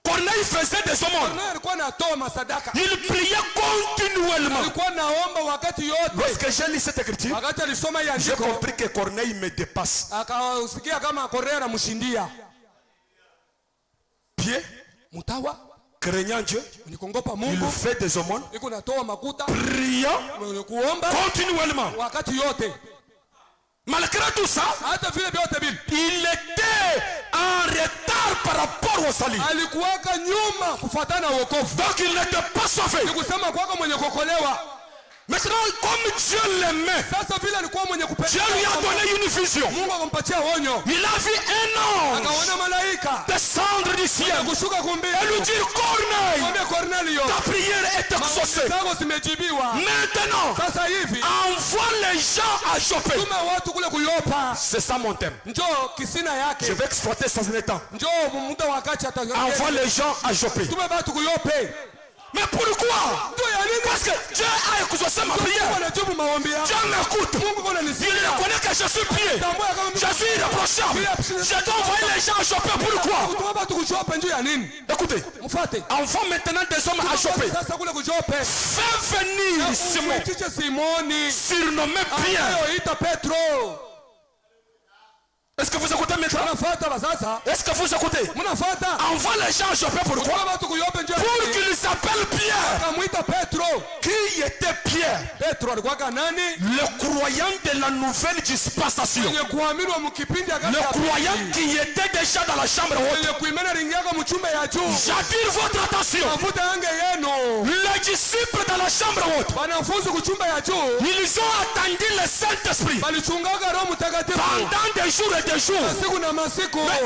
Corneille faisait des aumônes. Corneille alikuwa anatoa masadaka. Il priait continuellement. Alikuwa naomba wakati yote. Lorsque j'ai lu cette écriture, Wakati alisoma hii j'ai andiko, compris que Corneille me dépasse. akasikia kama Corneille anamshindia. Pied, Mtawa craignant Dieu, nikongopa il Mungu, fait des aumônes, iko natoa makuta, priant mwenye kuomba continuellement. wakati yote. Malgré tout ça, Hata vile vyote vile il était en retard par rapport au salut. alikuwaka nyuma kufuatana na wokovu. Donc il n'était pas sauvé. Ni kusema kwako mwenye kuokolewa. Maintenant, comme Dieu l'aimait, Sasa vile alikuwa mwenye kupenda, Dieu lui a donné une vision. Mungu akampatia onyo. Il a vu un ange Akaona malaika descendre du ciel kushuka kumbili. et lui dire Corneille, Mwambie Cornelio, ta prière est exaucée. zako zimejibiwa. Maintenant, Sasa hivi envoie les gens à Joppé. tume watu kule kuyopa. C'est ça mon thème. Njoo kisina Je yake. vais exploiter ça en état. Njoo muda wakati Envoie les gens à Joppé. tume watu kuyope. Mais pourquoi? Ndio ya nini? Parce que Dieu a exaucé ma prière. Mungu anajibu maombi yako. Dieu m'écoute. Mungu Il ananisikia. reconnaît que je suis pieux. Tambua kama Je suis irréprochable. Je dois envoyer les gens à Joppé. Pourquoi? Kutoa watu kujope njoo ya nini? Écoutez, Mfuate. envoie maintenant des hommes à Joppé. Sasa kule kujope. Fais venir Simon, Umwitishe Simoni. surnommé Pierre. Anayoita Petro. Est-ce que vous écoutez maintenant? Mnafuata sasa? Est-ce que vous écoutez? Mnafuata? Envoie les gens à Joppé. Pourquoi? Kutoa watu kuyope njoo ya Pour nini? qu'ils s'appellent Pierre. Akamwita Petro. Qui était Pierre? Petro alikuwa nani? Le croyant de la nouvelle dispensation. Mwenye kuamini wa mkipindi Le croyant qui était déjà dans la chambre haute. Mwenye kuimena ringiaka mchumba ya juu. J'attire votre attention. Mafuta yange yenu. Les disciples dans la chambre haute, Wanafunzi kuchumba ya juu. ils ont attendu le Saint-Esprit Walichungaga Roho Mtakatifu. pendant des jours et des jours. Siku na Mais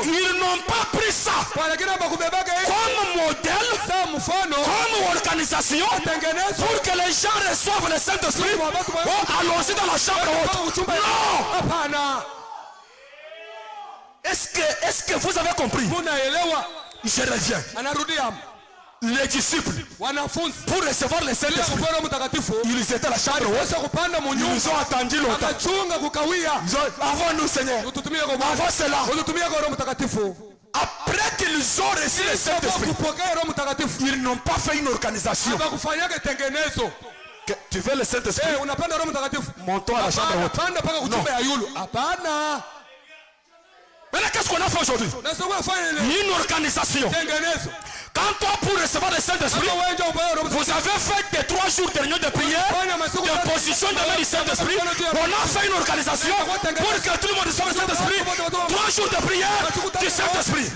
ils n'ont pas pris ça comme modèle, comme organisation, pour que les gens reçoivent le Saint-Esprit. Oh, allons-y dans la chambre haute. Non! Est-ce que vous avez compris? Je reviens. Les disciples, pour recevoir le Saint-Esprit, ils étaient à la chambre haute. Ils ont attendu longtemps. Avant nous, Seigneur. Avant cela. Après qu'ils ont reçu le Saint-Esprit, ils n'ont pas fait une organisation. Tu veux le Saint-Esprit? Montons à la chambre haute. Non. Maintenant, qu'est-ce qu'on a fait aujourd'hui? Une organisation. Quand toi, pour recevoir le Saint-Esprit, vous avez fait des 3 jours de réunion de prière, de position de main du Saint-Esprit. On a fait une organisation pour que tout le monde reçoive le Saint-Esprit. 3 jours de prière du Saint-Esprit.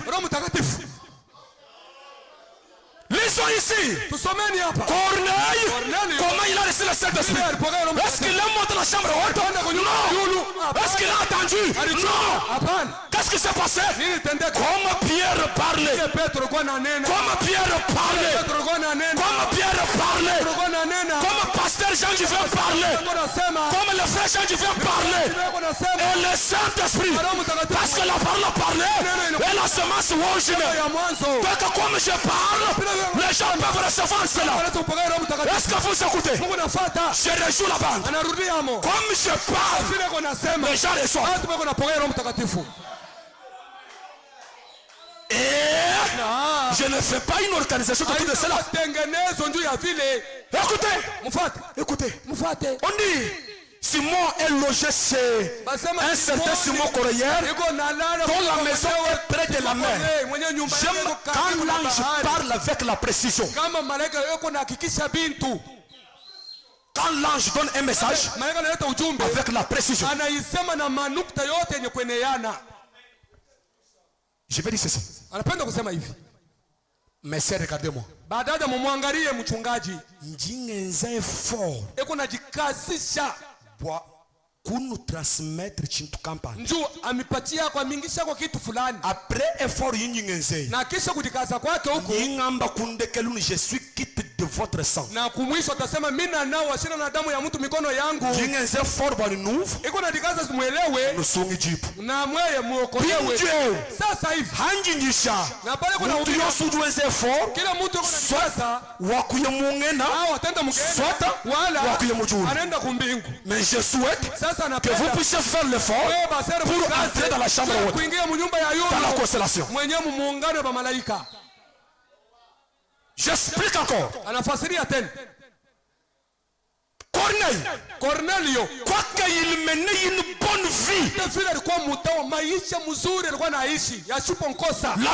Lisons ici. Corneille, comment il a reçu le Saint-Esprit? Est-ce qu'il est monté dans la chambre haute? Non. Est-ce qu'il a attendu? Non. Qu'est-ce qui s'est passé? Comme Pierre parlait. Comme Pierre parlait. Comme Pierre parlait. Comme pasteur Jean qui vient parler. Comme le frère Jean qui vient parler. Et le Saint-Esprit. Parce que la parole a parlé. Et la semence rouge. Donc comme je parle, les gens peuvent recevoir cela. Est-ce que vous écoutez? Je rejoue la bande. Comme je parle, les gens reçoivent. Et je ne fais pas une organisation de tout de cela. Écoutez. On dit Simon est logé chez un certain Simon Corrière dont la maison est près de la mer. J'aime quand l'ange parle avec la précision. Quand l'ange donne un message avec la précision. Je vais dire ceci. Mais c'est regardez-moi. Njingenze fort. Pour nous transmettre chintu kampani. Après effort yingenze. Yingamba kundekeluni je suis quitte de votre sang. Yingenze fort bani nouveau. Nous sommes Egypte. Hanjingisha. Mutu yosuduenze fort. Soit wakuye mungena. Soit wakuye mujuru. Mais je souhaite que vous puissiez faire l'effort pour entrer dans la chambre haute, dans la constellation. J'explique encore. Corneille, quoiqu'il menait une bonne vie, la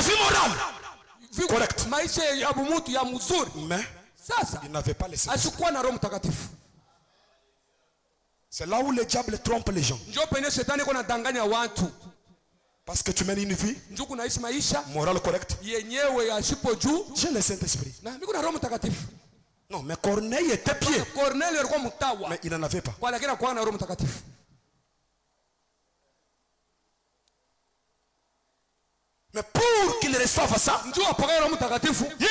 vie morale, correct. Mais il n'avait pas laissé. C'est là où le diable trompe les gens. Parce que tu mènes une vie morale correcte. J'ai le Saint-Esprit. Non, mais Corneille était pied. Mais il n'en avait pas. Mais pour qu'il reçoive ça, il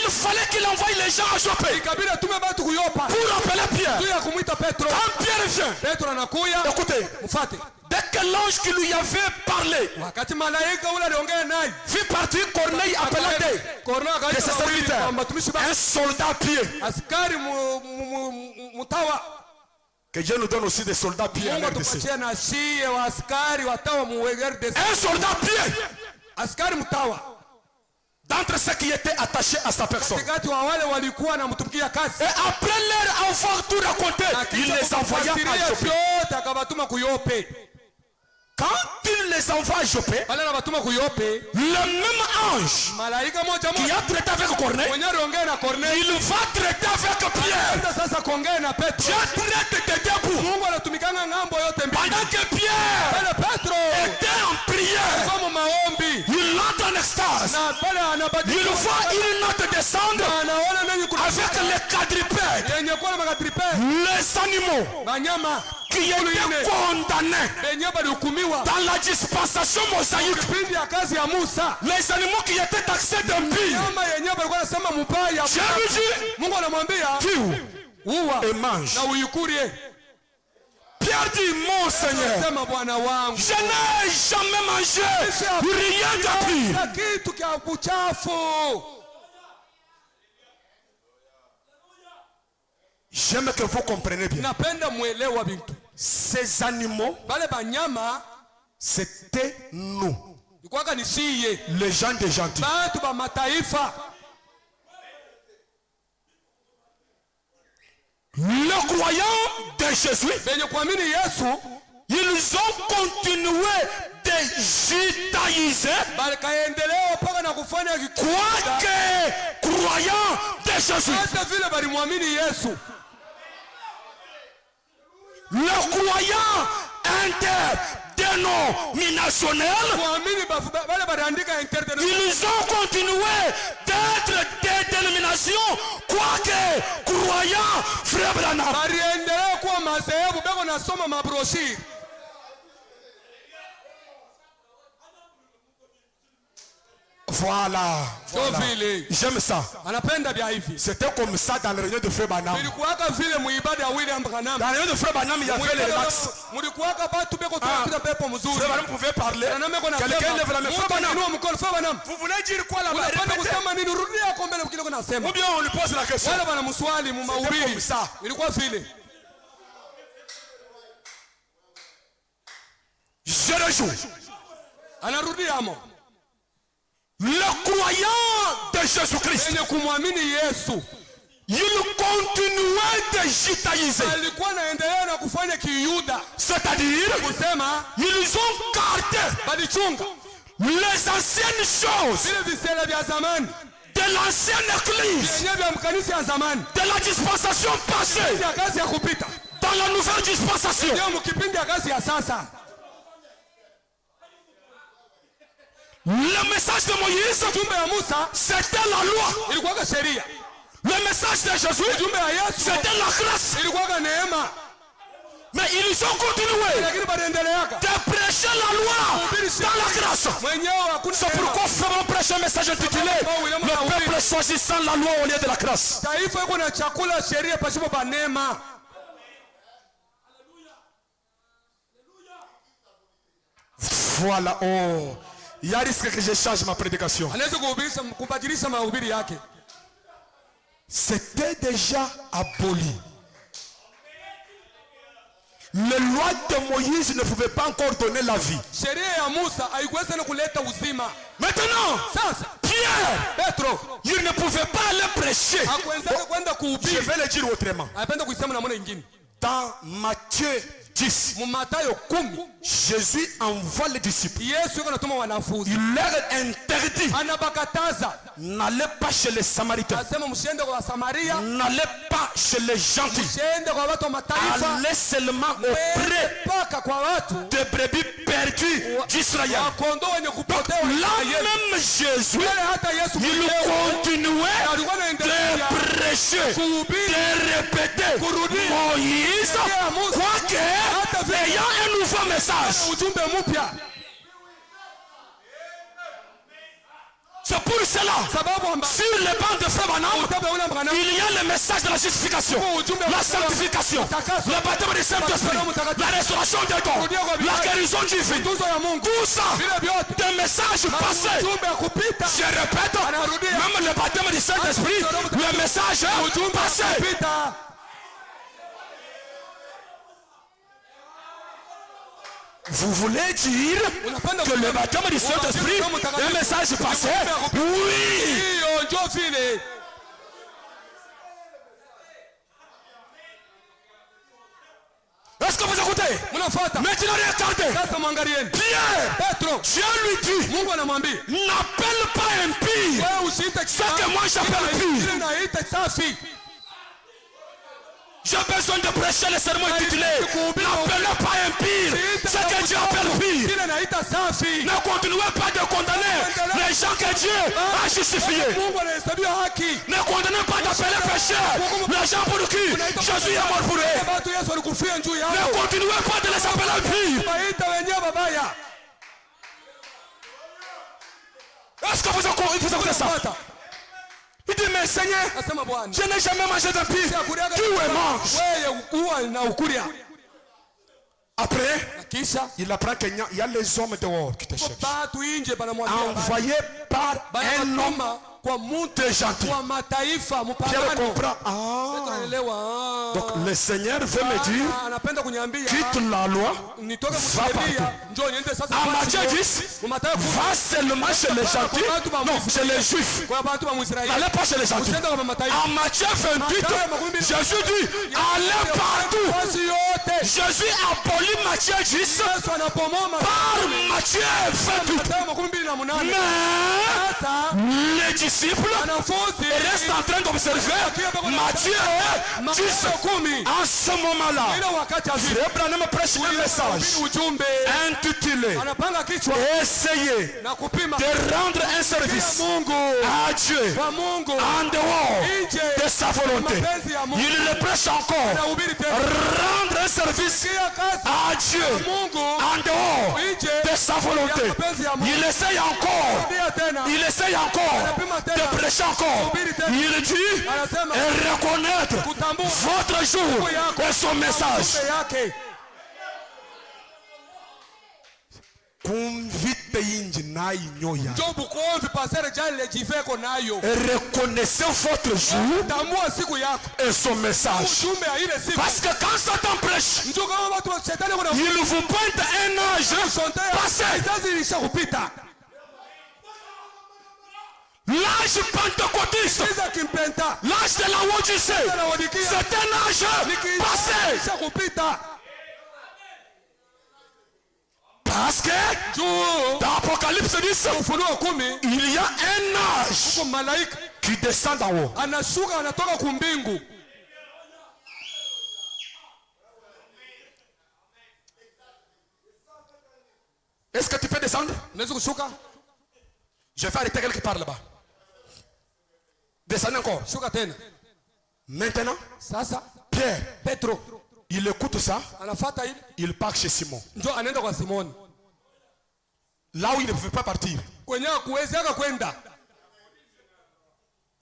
fallait qu'il envoie les gens à Joppé pour appeler Pierre. Quand Pierre vient, écoutez, dès que l'ange qui lui avait parlé fit partir, Corneille appela de ses serviteurs un soldat à pied. Que Dieu nous donne aussi des soldats à pied en RDC. Un soldat à pied. D'entre ceux qui étaient attachés à sa personne. Et après leur avoir tout raconté, il les envoya à Joppé. Quand il les envoie à Joppé, le même ange qui a traité avec Corneille, il va traiter avec Pierre. Dieu traite de debout. Pendant que Pierre était en prière, il entre en extase. grâce. Il voit une note descendre avec les quadrupèdes, les animaux qui étaient condamnés dans la dispensation mosaïque. Les animaux qui étaient taxés d'impie. Dieu lui dit, tue et mange. Pierre dit, mon Seigneur, je n'ai jamais mangé rien d'impie. J'aime que vous compreniez bien. Ces animaux, c'était nous, les gens des gentils. Les croyants de Jésus, ils ont continué de judaïser, quoique croyants de Jésus. Les croyants interdénominationnels, ils ont continué d'être des dénominations, quoique croyants, frère Branham. Voilà. J'aime ça. C'était comme ça dans le réunion de Frère Branham. Dans le réunion de Frère Branham, il y avait les relax. Frère Branham pouvait parler. Quelqu'un lève la main. Frère Branham, vous voulez dire quoi là-bas? Ou bien on lui pose la question. C'était comme ça. Je le joue. Le croyant de Jésus-Christ, il continuait de judaïser. C'est-à-dire, ils ont gardé les anciennes choses de l'ancienne église, de la dispensation passée, dans la nouvelle dispensation. Le message de Moïse, c'était la loi. Le message de Jésus, c'était la grâce. Mais ils ont continué de prêcher la loi dans la grâce. C'est pourquoi Frère prêche un message intitulé le peuple choisissant la loi au lieu de la grâce. Voilà, oh. Il y a risque que je change ma prédication. C'était déjà aboli. Les lois de Moïse ne pouvaient pas encore donner la vie. Maintenant, Pierre, il ne pouvait pas aller prêcher. Je vais le dire autrement. Dans Matthieu 10, Jésus envoie les disciples. Il leur interdit: n'allez pas chez les Samaritains, n'allez pas chez les gentils, allez seulement auprès des brebis perdues d'Israël. Donc là même Jésus, il continuait de prêcher, de répéter Moïse, quoique ayant un nouveau message. C'est pour cela, sur les bancs de Frère Branham, il y a le message de la justification, la sanctification, le baptême du Saint-Esprit, la restauration des dons, la guérison divine. Tout ça, des messages passés. Je répète, même le baptême du Saint-Esprit, le message passé. Vous voulez dire que le baptême du Saint-Esprit est un message passé? Oui! Est-ce que vous écoutez? Maintenant regardez. Pierre, Dieu lui dit: n'appelle pas impie ce que moi j'appelle pire. J'ai besoin de prêcher le sermon intitulé n'appelez pas impie ce que Dieu appelle pire. Ne continuez pas de condamner les gens que Dieu a justifiés. Ne condamnez pas d'appeler pécheurs les gens pour qui Jésus est mort pour eux. Ne continuez pas de les appeler impie. Est-ce que vous écoutez ça? Il dit mais Seigneur, je n'ai jamais mangé d'impie. Tu es mange. Après, il apprend qu'il y a les hommes dehors qui te cherchent. Envoyés par un homme de gentil. Pierre comprend. Donc le Seigneur veut me dire, quitte la loi, va partout. À Matthieu 10, va seulement chez les gentils, non, chez les juifs. N'allez pas chez les gentils. À Matthieu 28, Jésus dit, allez partout. Jésus abolit Matthieu 10 par Matthieu 28. Mais les disciples restent en train d'observer Matthieu 10. En ce moment-là, Frère Branham prêche un message intitulé essayez de rendre un service à Dieu en dehors de sa volonté. Il le prêche encore. Rendre un service à Dieu en dehors de sa volonté. Il essaye encore. Il essaye encore de prêcher encore. Il dit et reconnaître votre jour et son message. Reconnaissez votre jour et son message. Parce que quand Satan prêche, il vous pointe un âge passé. L'âge pentecôtiste, l'âge de la Odyssée, c'est un âge passé. Parce que dans Apocalypse 10, il y a un âge qui descend d'en haut. Est-ce que tu peux descendre? Je vais arrêter quelque part là-bas. Descendez encore. Maintenant, Pierre, il écoute ça. Il part chez Simon. Là où il ne pouvait pas partir.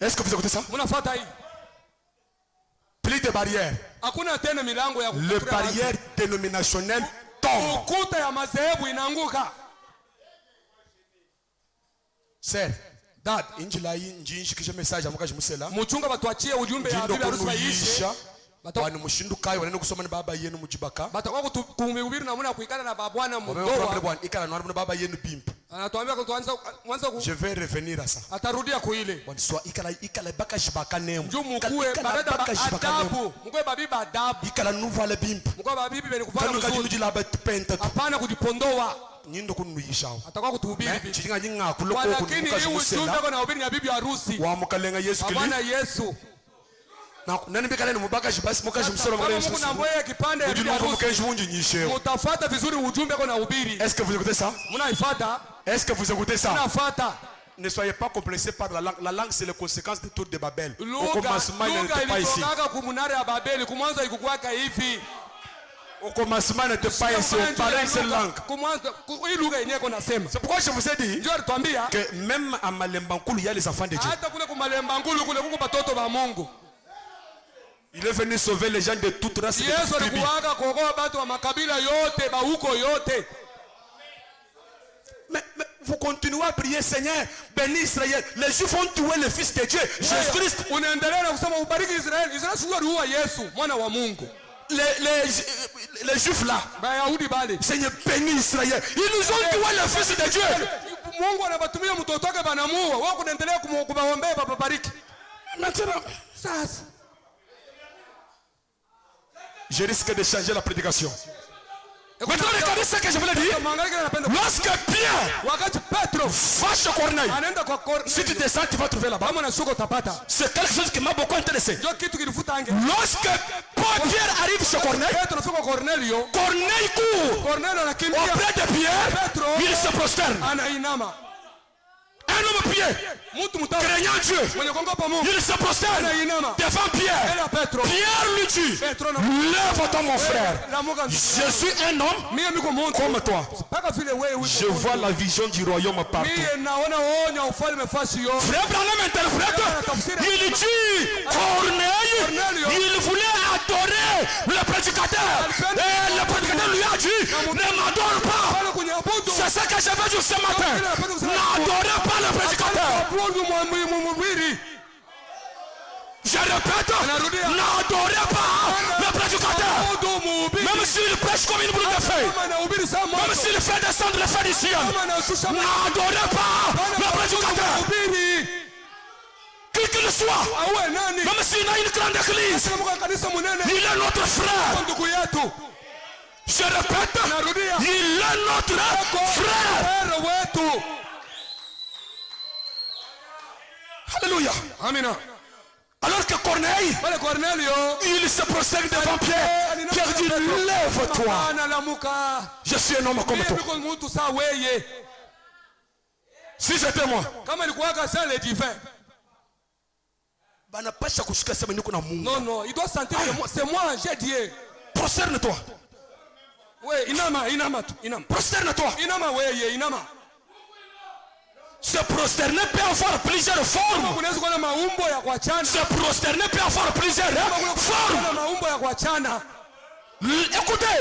Est-ce que vous écoutez ça? Plus de barrières. Le barrière dénominationnel tombe. Sir, Dad, injila njinshikishe message amukaje musela. Muchunga batuachie ujumbe ya Biblia harusi waishe. Wanu mushindukayo wanene kusoma ni baba yenu mujibaka. Batakuwa kuhubiri na muna kuikana na babwana mdoa. Ikala na baba yenu pimp. Anatuambia kuanza Je vais revenir à ça. Atarudia kuile. Waniswa ikala baka jibaka nemu. Mukue barada adabu. Mukue babiba adabu. Ikala nuva le pimp. Mukue babibi beni kufanya mzuri. Kanu kajimujila penta. Hapana kujipondoa. Nyindo kunuyishao. Atakuwa kutuhubiri. Chinga nyinga kuloko lakini hii ujumbe kwa na ubiri ya bibi harusi. Wa mukalenga Yesu Kristo. Bwana Yesu. Na nani bikala ni mubakaji basi mukaji msoro mwana Yesu. Kuna mboye kipande ya bibi harusi. Mutafuata vizuri ujumbe kwa na ubiri. Est-ce que vous écoutez ça? Mnaifuata? Est-ce que vous écoutez ça? Mnafuata? Ne soyez pas complexés par la langue. La langue, c'est les conséquences de tour de Babel. Au commencement, il n'était pas ici. Au commencement, il n'était pas ici. On parlait cette langue. C'est pourquoi je vous ai dit que même à Malembankulu, il y a les enfants de Dieu. Il est venu sauver les gens de toute race et de toute tribu. Mais vous continuez à prier, Seigneur, bénis Israël. Les Juifs ont tué le Fils de Dieu, Jésus-Christ. Les Juifs là, Seigneur, bénis Israël. Ils nous ont tué le Fils de Dieu. Maintenant, je risque de changer la prédication. Maintenant, regardez ce que je voulais dire. Lorsque Pierre va chez Corneille, si tu descends, tu vas trouver là-bas. C'est quelque chose qui m'a beaucoup intéressé. Lorsque Pierre arrive chez Corneille, Corneille court auprès de Pierre, il se prosterne. Un homme pied, craignant Dieu, il se prosterne devant Pierre. Pierre lui dit, lève-toi mon frère, je suis un homme comme toi. Je vois la vision du royaume partout. Frère Branham interprète, il dit, Corneille, il voulait adorer le prédicateur. Et le prédicateur lui a dit, ne m'adore pas. C'est ça que j'avais dit ce matin. N'adorez pas le prédicateur. Je répète, n'adorez pas le prédicateur. Même s'il prêche comme une boule de feuille, même s'il fait descendre le feu du ciel, n'adorez pas le prédicateur. Qui qu'il soit, même s'il a une grande église, il est notre frère. Je répète, il est notre frère. Alléluia. Amen. Alors que Corneille, il se prosterne devant Pierre. Pierre dit, lève-toi. Je suis un homme comme toi. Si c'était moi, non, il doit sentir que c'est moi, j'ai dit. Prosterne-toi. Oui, inama. Prosterne-toi. Inama. Se prosterner peut avoir plusieurs formes. Se prosterner peut avoir plusieurs formes. Écoutez,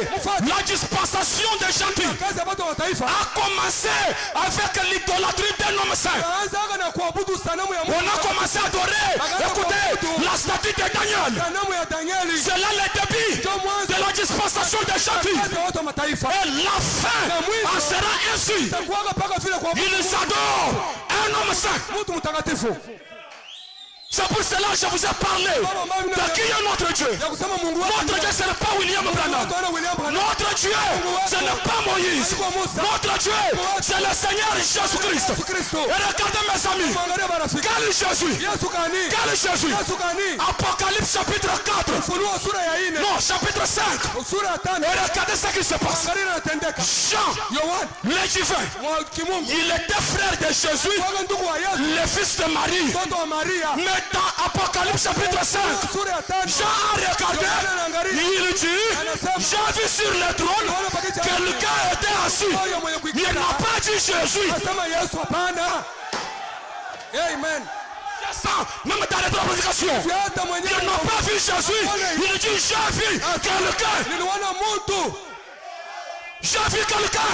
la dispensation des gentils a commencé avec l'idolâtrie d'un homme saint. On a commencé à adorer, écoutez, la statue de Daniel. C'est là le début de la dispensation des gentils. Et la fin en sera ainsi. Ils adorent un homme saint. C'est pour cela que je vous ai parlé de qui est notre Dieu. Notre Dieu, ce n'est pas William Branham. Notre Dieu, ce n'est pas Moïse. Notre Dieu, c'est le Seigneur Jésus-Christ. Et regardez mes amis, quel est Jésus? Quel est Jésus? Apocalypse chapitre 4. Non, chapitre 5. Et regardez ce qui se passe. Jean, le divin, il était frère de Jésus, le fils de Marie. Mais dans Apocalypse chapitre 5, Jean a regardé, il dit, j'ai vu sur le trône quelqu'un était assis. Il n'a pas dit Jésus. Amen. Même dans les trois prédications, ils n'ont pas vu Jésus. Il dit, j'ai vu quelqu'un. J'ai vu quelqu'un,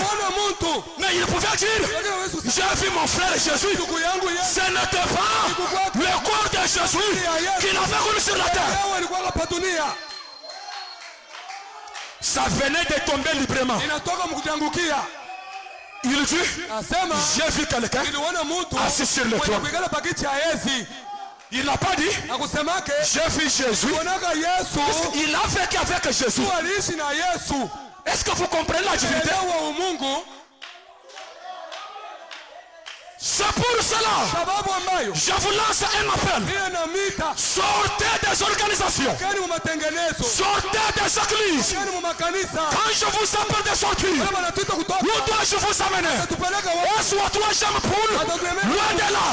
mais il pouvait dire, j'ai vu mon frère Jésus. Ce n'était pas le corps de Jésus qu'il avait connu sur la terre. Ça venait de tomber librement. Il dit, j'ai vu quelqu'un assis sur le trône. Il n'a pas dit, j'ai vu Jésus. Il a vécu avec Jésus. Est-ce que vous comprenez la divinité? C'est pour cela, je vous lance un appel. Sortez des organisations. Sortez des églises. Quand je vous appelle de sortir, où dois-je vous amener? Est-ce que toi j'aime pour loin de là?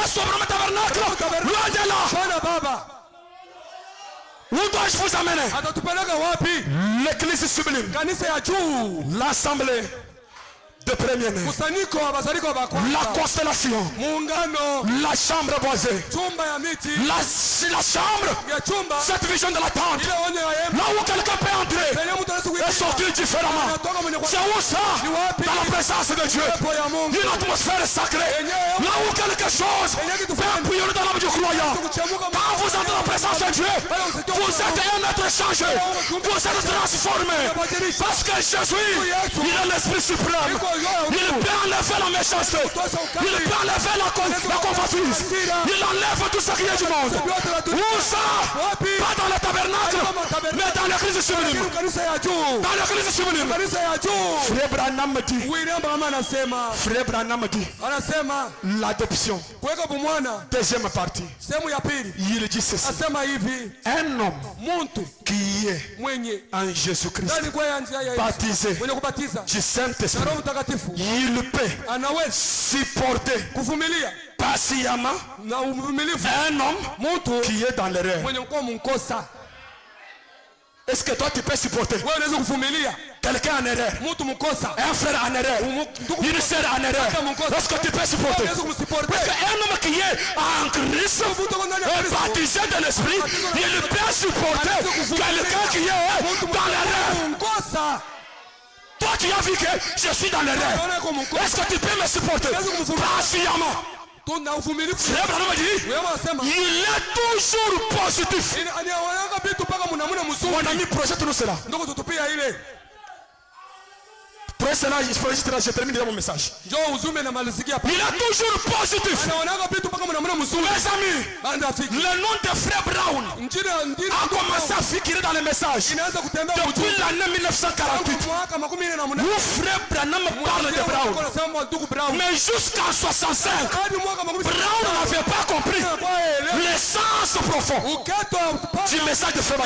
Est-ce que le tabernacle loin de là? Où dois-je vous amener? L'église sublime. L'assemblée de premiers-nés. La constellation. La chambre boisée. La chambre. Cette vision de la tente. Là où quelqu'un peut entrer et sortir différemment. C'est où ça? Dans la présence de Dieu. Une atmosphère sacrée. Là où quelque chose fait bouillonner dans l'âme du croyant. Quand vous entrez dans la présence de Dieu, vous êtes un être changé. Vous êtes transformé. Parce que Jésus, il est l'Esprit suprême. Il peut enlever la méchanceté. Il peut enlever la convoitise. Il enlève tout ce qui est du monde. Où ça? Pas dans le tabernacle, mais dans l'église sublime. Dans l'église sublime. Frère Branham dit. Frère Branham dit. L'adoption. Deuxième partie. Il dit ceci. Un homme qui est en Jésus-Christ, baptisé du Saint-Esprit, il peut supporter patiemment un homme qui est dans l'erreur. Est-ce que toi tu peux supporter quelqu'un en erreur, un frère en erreur, une sœur en erreur? Est-ce que tu peux supporter? Parce qu'un homme qui est en Christ, baptisé de l'Esprit, il peut supporter quelqu'un qui est dans l'erreur. Toi tu as vu que je suis dans l'erreur. Est-ce que tu peux me supporter patiemment? Frère Branham dit, il est toujours positif. Mon ami, projette-nous cela. Pour cela, je termine mon message. Il est toujours positif. Mes amis, le nom de Frère Brown a commencé à figurer dans les messages depuis l'année 1948. Où Frère Branham parle de Brown. Mais jusqu'en 65, Brown n'avait pas compris l'essence profonde du message de Frère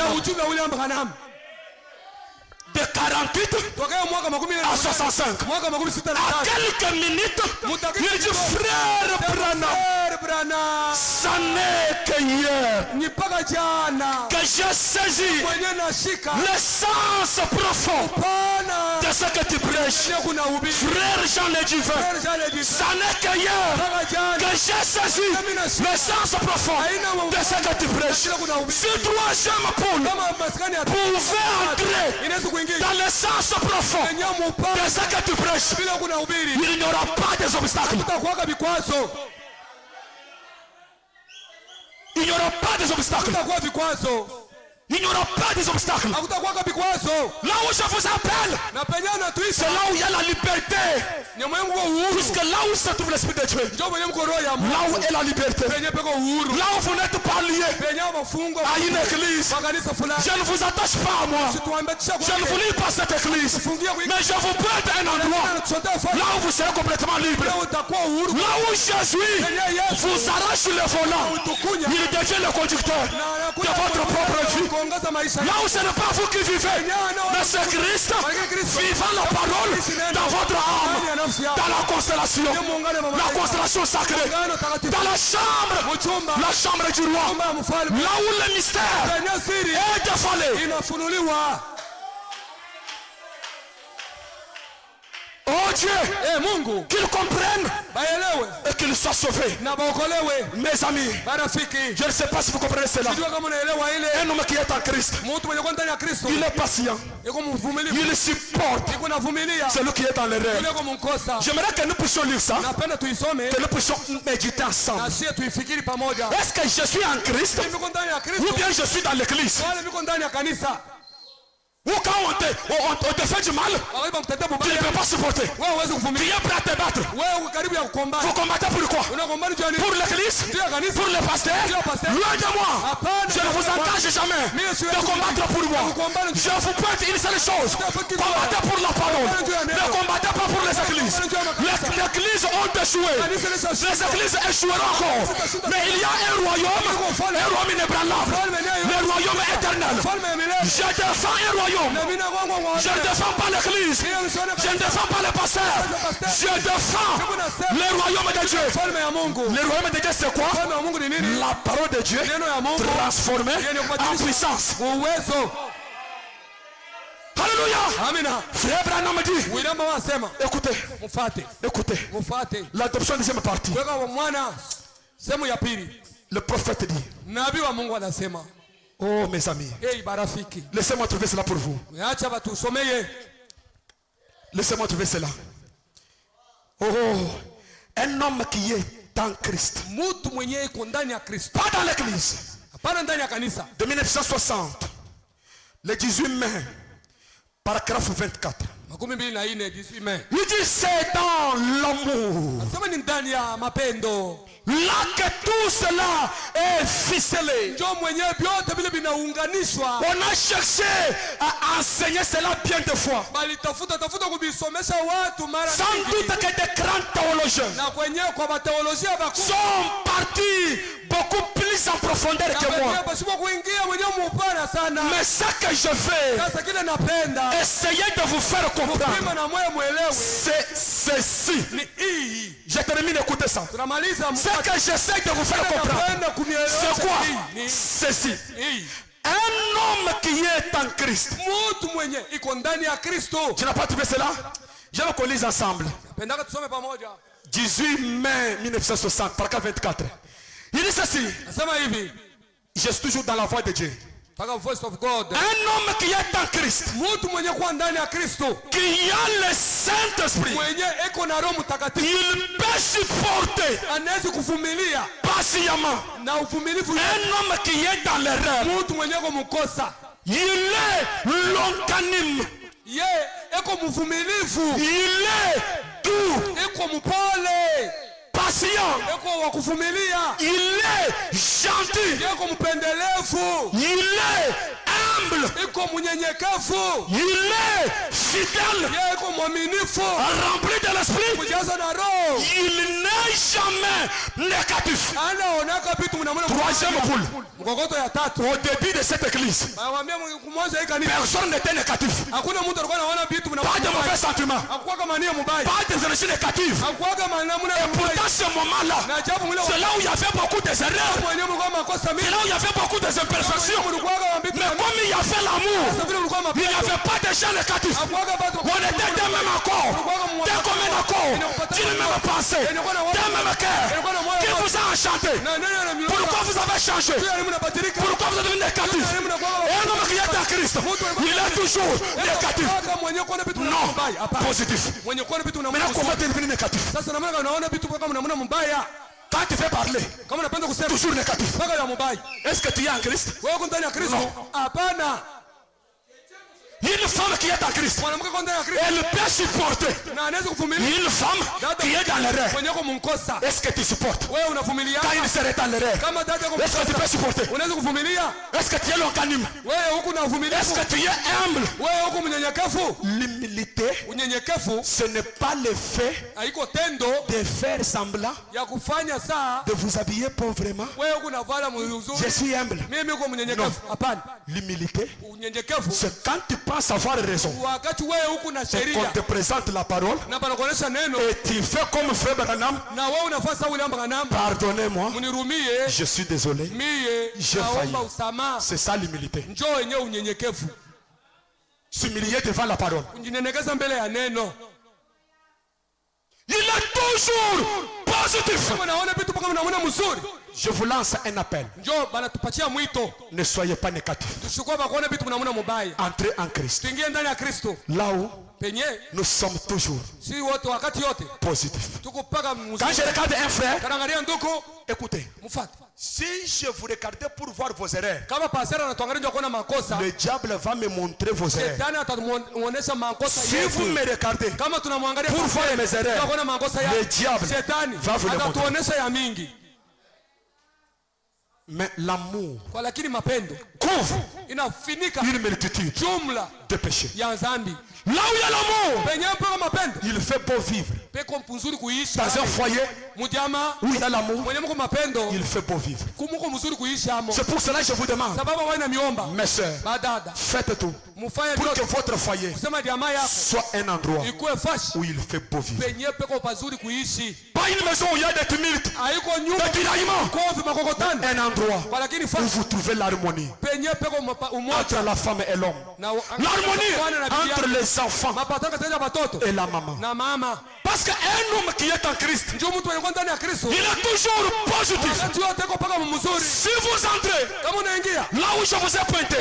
Branham. De 48 à 65. À quelques minutes, il dit Frère Branham, ça n'est que hier que j'ai saisi l'essence profonde de ce que tu prêches. Frère Jean le Divin, ça n'est que hier que j'ai saisi l'essence profonde de ce que tu prêches. Si troisième poule pouvait entrer dans l'essence profonde de ce que tu prêches, il n'y aura pas des obstacles. Il n'y aura pas des obstacles. Il n'y aura pas des obstacles. Là où je vous appelle, c'est là où il y a la liberté. Puisque là où se trouve l'Esprit de Dieu, là où est la liberté, là où vous n'êtes pas lié à une église, je ne vous attache pas à moi. Je ne vous lie pas à cette église, mais je vous prête un endroit là où vous serez complètement libre. Là où Jésus vous arrache le volant, il devient le conducteur de votre propre vie. Là où ce n'est pas vous qui vivez, mais c'est Christ vivant la parole dans votre âme, dans la constellation sacrée, dans la chambre du roi, là où le mystère est dévoilé. Oh Dieu, qu'ils comprennent et qu'ils soient sauvés. Mes amis, je ne sais pas si vous comprenez cela. Un homme qui est en Christ, il est patient, il supporte celui qui est dans l'erreur. J'aimerais que nous puissions lire ça, que nous puissions méditer ensemble. Est-ce que je suis en Christ ou bien je suis dans l'église? Ou quand on te fait du mal, tu ne peux pas supporter. Tu es prêt à te battre. Vous combattez pour quoi? Pour l'église? Pour le pasteur? Loin de moi. Je ne vous engage jamais de combattre pour moi. Je vous prête une seule chose. Combattez pour la parole. Ne combattez pas pour les églises. Les églises ont échoué. Les églises échoueront encore. Mais il y a un royaume inébranlable. Le royaume éternel. Je défends un royaume. Je ne défends pas l'église. Je ne défends pas le pasteur. Je défends le royaume de Dieu. Le royaume de Dieu, c'est quoi? La parole de Dieu transformée en puissance. Alléluia. Frère Branham dit, écoutez, l'adoption deuxième partie. Le prophète dit, oh mes amis, laissez-moi trouver cela pour vous. Laissez-moi trouver cela. Oh, un homme qui est en Christ, pas dans l'église. De 1960, le 18 mai, paragraphe 24. Il dit c'est dans l'amour là que tout cela est ficelé. On a cherché à enseigner cela bien des fois. Sans doute que des grands théologiens sont partis beaucoup plus en profondeur que moi. Mais ce que je fais, essayer de vous faire comprendre, c'est ceci. Je termine d'écouter ça. Ce que j'essaie de vous faire comprendre, c'est quoi? Ceci. Un homme qui est en Christ. Tu n'as pas trouvé cela? Je veux qu'on lise ensemble. 18 mai 1960, paragraphe 24. Il dit ceci. Je suis toujours dans la voie de Dieu. Un homme qui est en Christ, qui a le Saint-Esprit, il peut supporter patiemment. Un homme qui est dans l'erreur, il est longanime, il est doux, patient, il est gentil, il est humble, il est fidèle, rempli de l'esprit, il n'est jamais négatif. Troisième poule. Au début de cette église, personne n'était négatif. Pas de mauvais sentiments, pas d'énergie négative. Et pourtant ce moment-là, c'est là où il y avait beaucoup d'erreurs, c'est là où il y avait beaucoup d'imperfections. Mais comme il y avait l'amour, il n'y avait pas de gens négatifs. On était des mêmes accords, des communs accords, d'une même pensée, d'un même cœur. Qui vous a enchanté? Pourquoi vous avez changé? Pourquoi vous êtes devenu négatif? Et un homme qui est en Christ, il est toujours négatif. Non, positif. Maintenant, comment devenir négatif? Quand tu fais parler, toujours négatif. Est-ce que tu es en Christ? Non. Une femme qui est en Christ, elle peut supporter. Une femme qui est dans l'erreur, est-ce que tu supportes? Quand il serait dans l'erreur, est-ce que tu peux supporter? Est-ce que tu es longanime? Est-ce que tu es humble? L'humilité, ce n'est pas le fait de faire semblant, de vous habiller pauvrement. Je suis humble. Non. L'humilité, c'est quand tu penses avoir raison et qu'on te présente la parole et tu fais comme Frère Branham. Pardonnez-moi, je suis désolé, j'ai failli. C'est ça l'humilité. S'humilier devant la parole. Il est toujours positif. Je vous lance un appel. Ne soyez pas négatif. Entrez en Christ. Là où nous sommes toujours positifs. Quand je regarde un frère, écoutez. Si je vous regardais pour voir vos erreurs, le diable va me montrer vos erreurs. Si vous me regardez pour voir mes erreurs, le diable va vous les montrer. Mais l'amour couvre une multitude de péchés. Là où il y a l'amour, il fait beau vivre. Dans un foyer où il y a l'amour, il fait beau vivre. C'est pour cela que je vous demande, mes soeurs, faites tout pour que votre foyer soit un endroit où il fait beau vivre. Pas une maison où il y a des tumultes, des tiraillements. Un endroit où vous trouvez l'harmonie entre la femme et l'homme. L'harmonie entre les enfants et la maman. Parce qu'un homme qui est en Christ, il est toujours positif. Si vous entrez là où je vous ai pointé,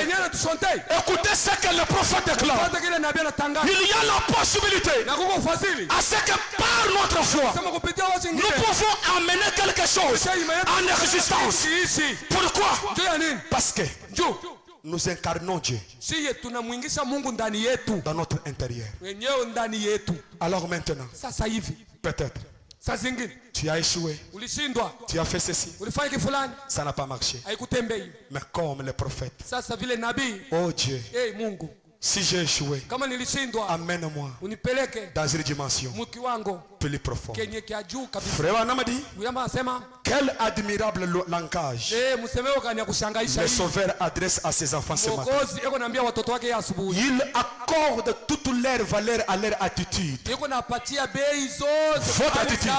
écoutez ce que le prophète déclare. Il y a la possibilité à ce que par notre foi, nous pouvons amener quelque chose en existence. Pourquoi? Parce que nous incarnons Dieu siye tunamwingisha Mungu ndani yetu, dans notre intérieur. wenyewe ndani yetu. Alors maintenant, Sasa hivi peut-être, saa zingine tu as échoué, ulishindwa, tu as fait ceci, ulifanya kitu fulani ça n'a pas marché. haikutembei. Mais comme les prophètes, Sasa vile nabii, oh Dieu, Mungu, si j'ai échoué, kama nilishindwa, amène-moi unipeleke dans une dimension mkiwango plus profonde. kenye kia juu kabisa. Frère Branham dit, William anasema quel admirable langage msemeo kani ya kushangaisha le hii. Sauveur adresse à ses enfants ce matin. Mwokozi eko naambia watoto wake ya asubuhi. Il accorde toute leur valeur à leur attitude, Eko napatia bei zote votre attitude,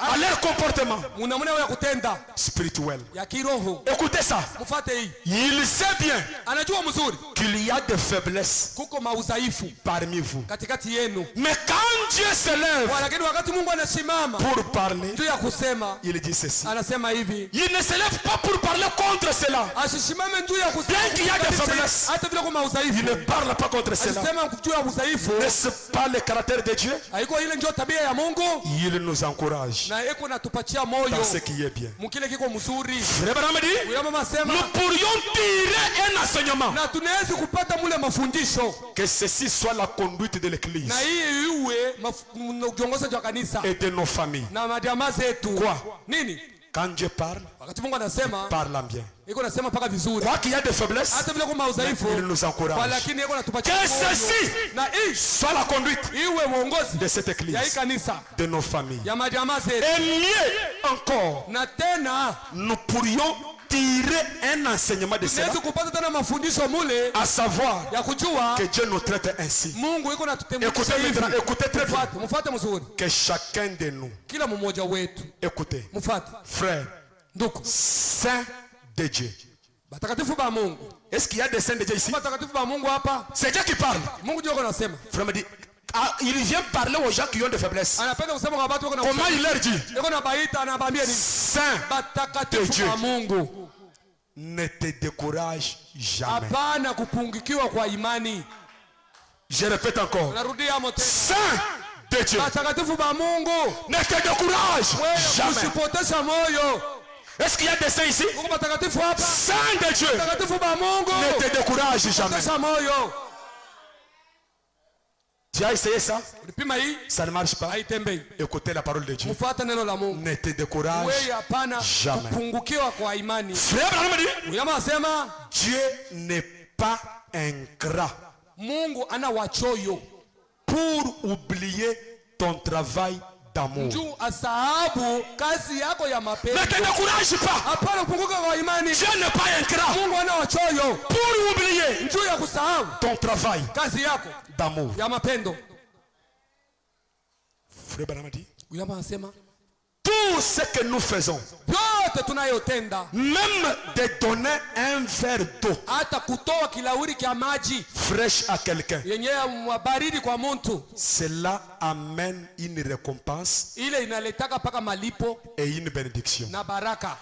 à leur comportement munamuna ya kutenda spirituel. ya kiroho. Écoutez ça. Mfuate hii. Il sait bien Anajua mzuri qu'il y a des faiblesses kuko maudhaifu parmi vous. katikati yenu. Mais quand Dieu se lève Lakini wakati Mungu anasimama pour parler, juu ya kusema, il dit ceci. anasema hivi. Il ne se lève pas pour parler contre cela. Asisimame juu ya kusema. Bien qu'il y a des faiblesses, hata vile kwa maudhaifu. il ne parle pas contre cela. Asisema juu ya udhaifu. N'est-ce pas le caractère de Dieu? Haiko ile ndio tabia ya Mungu. Il nous encourage Na eko natupatia moyo dans ce qui est bien. mkile kiko mzuri. Frère Branham dit, William anasema nous pourrions tirer un enseignement, na tunaweza kupata mule mafundisho, que ceci soit la conduite de l'église na hii iwe kiongozi wa kanisa et de nos familles. na majamaa zetu. Quoi? Nini? Quand Dieu parle, Wakati Mungu anasema, parle en bien. iko nasema paka vizuri. Quoi qu'il y a des faiblesses, Hata vile kwa udhaifu, il nous encourage. lakini iko natupatia Que moyo. ceci Na hii soit la conduite iwe uongozi de cette église, ya hii kanisa, de nos familles. ya majamaa zetu. Et mieux encore, Na tena nous pourrions tirer un enseignement de cela, tunaweza kupata tena mafundisho mule à savoir ya kujua que Dieu nous traite ainsi. Mungu iko natutemekisha Écoutez hivi. maintenant, écoutez très bien. Mfuate mzuri. Que chacun de nous, Kila mmoja wetu. écoutez, Mfuate. frères, Ndugu. saints de Dieu. Batakatifu ba Mungu. Est-ce qu'il y a des saints de Dieu ici? Batakatifu ba Mungu hapa. C'est Dieu qui parle. Mungu ndio anasema. Frère me dit, il vient parler aux gens qui ont des faiblesses. Anapenda kusema kwa watu wako na Comment il leur dit? Yuko na baita anawaambia ni Saint de batakatifu Dieu. ba Mungu. Ne te décourage jamais. Hapana kupungukiwa kwa imani. Je répète encore. Narudia mote. Saint de Dieu. Batakatifu ba Mungu. Ne te décourage jamais. Usipotesha moyo. Est-ce qu'il y a des saints ici? Mungu batakatifu hapa. Saint de Dieu. Batakatifu ba Mungu. Ne te décourage jamais. Usipotesha moyo. Tu as essayé ça? Ulipima hii? Ça ne marche pas. Haitembei. Écoutez la parole de Dieu. Mfuate neno la Mungu. Ne te décourage Wewe hapana jamais. kupungukiwa kwa imani. Frère Branham dit, William anasema Dieu n'est pas ingrat Mungu ana wachoyo pour oublier ton travail d'amour. juu asahabu kazi yako ya mapendo. Ne te décourage pas. Hapana kupunguka kwa imani. Dieu n'est pas ingrat Mungu ana wachoyo pour oublier juu ya kusahau ton travail kazi yako d'amour. ya mapendo. Frère Branham dit, William anasema tout ce que nous faisons, yote tunayotenda, même de donner un verre d'eau hata kutoa kilauri kia maji fraîche à quelqu'un, yenye baridi kwa mtu, cela amène une récompense ile inaletaka paka malipo et une bénédiction. na baraka.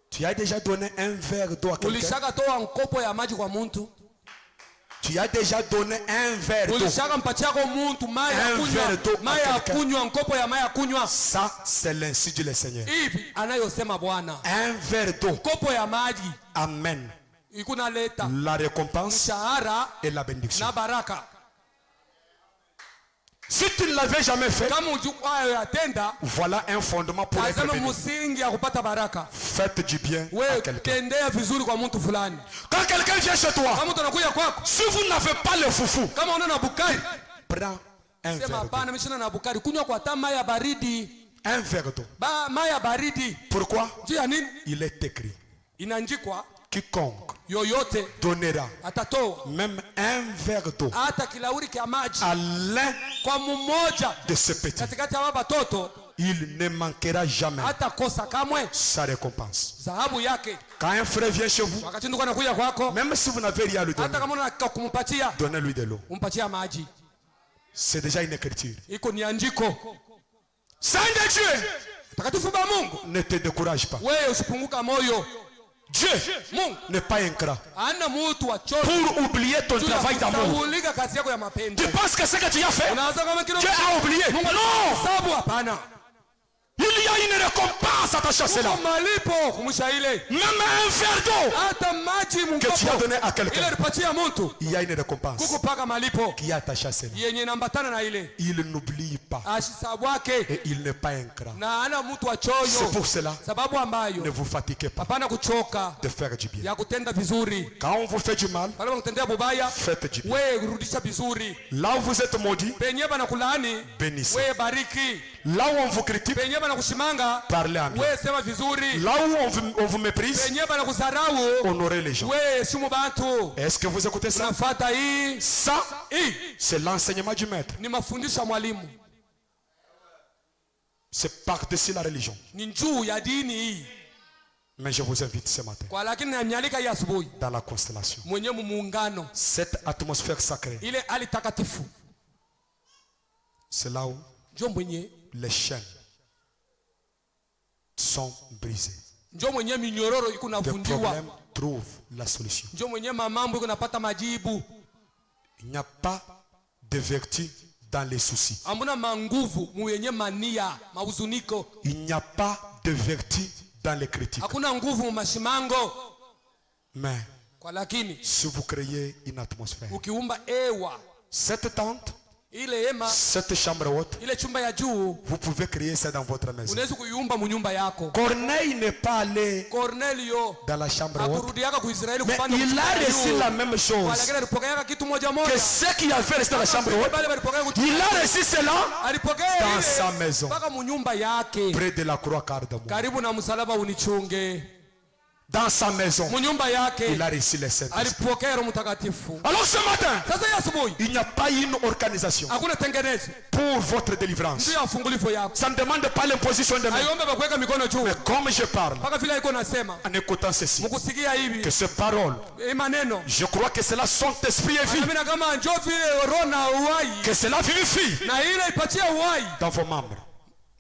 Tu as déjà donné un verre d'eau à quelqu'un? Ulishaka toa mkopo ya maji kwa mtu? Tu as déjà donné un verre d'eau? Ulishaka mpatia kwa mtu mai ya kunywa, mai ya kunywa, mkopo ya mai ya kunywa? Ça, c'est l'insu du Seigneur. Hivi anayosema Bwana. Un verre d'eau Mkopo ya maji amène ikunaleta la récompense mshahara et la bénédiction. na baraka. Si tu ne l'avais jamais fait, Kama ujukwaayo yatenda, voilà un fondement pour être azama béni. msingi ya kupata baraka. Faites du bien à Wewe quelqu'un. tendea vizuri kwa mtu fulani. Quand quelqu'un vient chez toi, Kama mtu anakuja kwako, si vous n'avez pas le foufou, kama unaona bukari, prends un sema verre d'eau. hapana, mimi na bukari, kunywa kwa tama ya baridi. Un verre d'eau. Mai ya baridi. Pourquoi? Juu ya nini? Il est écrit, Inaandikwa quiconque yoyote donnera atatoa même un verre d'eau hata kilauri kia maji à l'un kwa mmoja de ces petits, katikati ya batoto, il ne manquera jamais hata kosa kamwe sa récompense. dhahabu yake. Quand un frère vient chez vous, Wakati ndugu anakuja kwako, même si vous n'avez rien à lui donner, hata kama unataka kumpatia, donnez-lui de l'eau. umpatia maji. C'est déjà une écriture. Iko ni andiko. Saint de Dieu, Takatifu ba Mungu, ne te décourage pas. wewe usipunguka moyo. Dieu Mungu n'est pas ingrat ana mtu wa choyo pour oublier ton travail d'amour. kusahulika kazi yako ya mapendo. Tu penses que ce que tu as fait, Unaanza kama kile Dieu a oublié? Non! sababu hapana. Il y a une récompense attachée à cela. Kuko malipo kumusha ile. Même un verre d'eau Hata maji que tu as donné à ile quelqu'un, alipatia mtu. il y a une récompense Kuko paka malipo. qui est attachée à cela. Yenye nambatana na ile. Il n'oublie pas Ashisabwake et il n'est pas ingrat. na ana mtu wa C'est choyo. pour cela, Sababu ambayo ne vous fatiguez pas hapana kuchoka de faire du bien. ya kutenda vizuri. Quand on vous fait du mal, Pale unatendea bubaya, faites du bien. wewe rudisha vizuri. Là où vous êtes maudit, Penye bana kulaani, bénissez. wewe bariki. Là où on vous critique, Penye bana kushimanga, parlez en bien. wewe sema vizuri. Là où on vous méprise, Penye bana kusarau, honorez les gens. wewe simu bantu. Est-ce que vous écoutez ça? Unafuata hii. Ça, Hii c'est l'enseignement du maître. ni mafundisho ya mwalimu. C'est par-dessus la religion. Ni njuu ya dini hii. Mais je vous invite ce matin, Kwa lakini namialika hii asubuhi dans la constellation, mwenye muungano cette atmosphère sacrée, ile ali takatifu c'est là où njo mwenye les chaînes sont brisées. njo mwenye minyororo iko Le navunjiwa, problème trouve la solution. njo mwenye mamambo iko napata majibu. Il n'y a pas de vertu dans les soucis. Hamuna manguvu mwenye mania mauzuniko, Il n'y a pas de vertu dans les critiques. hakuna nguvu mu mashimango. Mais Kwa lakini si vous créez une atmosphère, ukiumba ewa cette tente, ile hema cette chambre haute, ile chumba ya juu vous pouvez créer ça dans votre maison. unaweza kuiumba munyumba yako. Corneille n'est pas allé Cornelio dans la chambre haute, akurudiaka ku Israeli mais kupanda il kuchukua a reçu juu. la même Kwa chose lakini alipokeaka kitu moja que moja. ceux qui avaient resté dans la chambre haute. Bale balipokea kuchukua. Il a reçu cela Alipokea dans ile sa maison, mpaka munyumba yake. près de la croix cardamome. Karibu na msalaba unichunge. Dans sa maison, Munyumba yake il a reçu les saints. alipokea Roho Mtakatifu. Alors ce matin, Sasa hii asubuhi il n'y a pas une organisation hakuna tengenezo pour votre délivrance. ndio afungulifo yako. Ça ne demande pas l'imposition de main. Aiombe bakuweka mikono juu. Mais comme je parle, Mpaka vile iko nasema en écoutant ceci, mkusikia hivi que ces paroles, hii maneno je crois que cela sont esprit et vie, mimi na kama njoo vile roho na uhai que cela vivifie na ile ipatia uhai dans vos membres.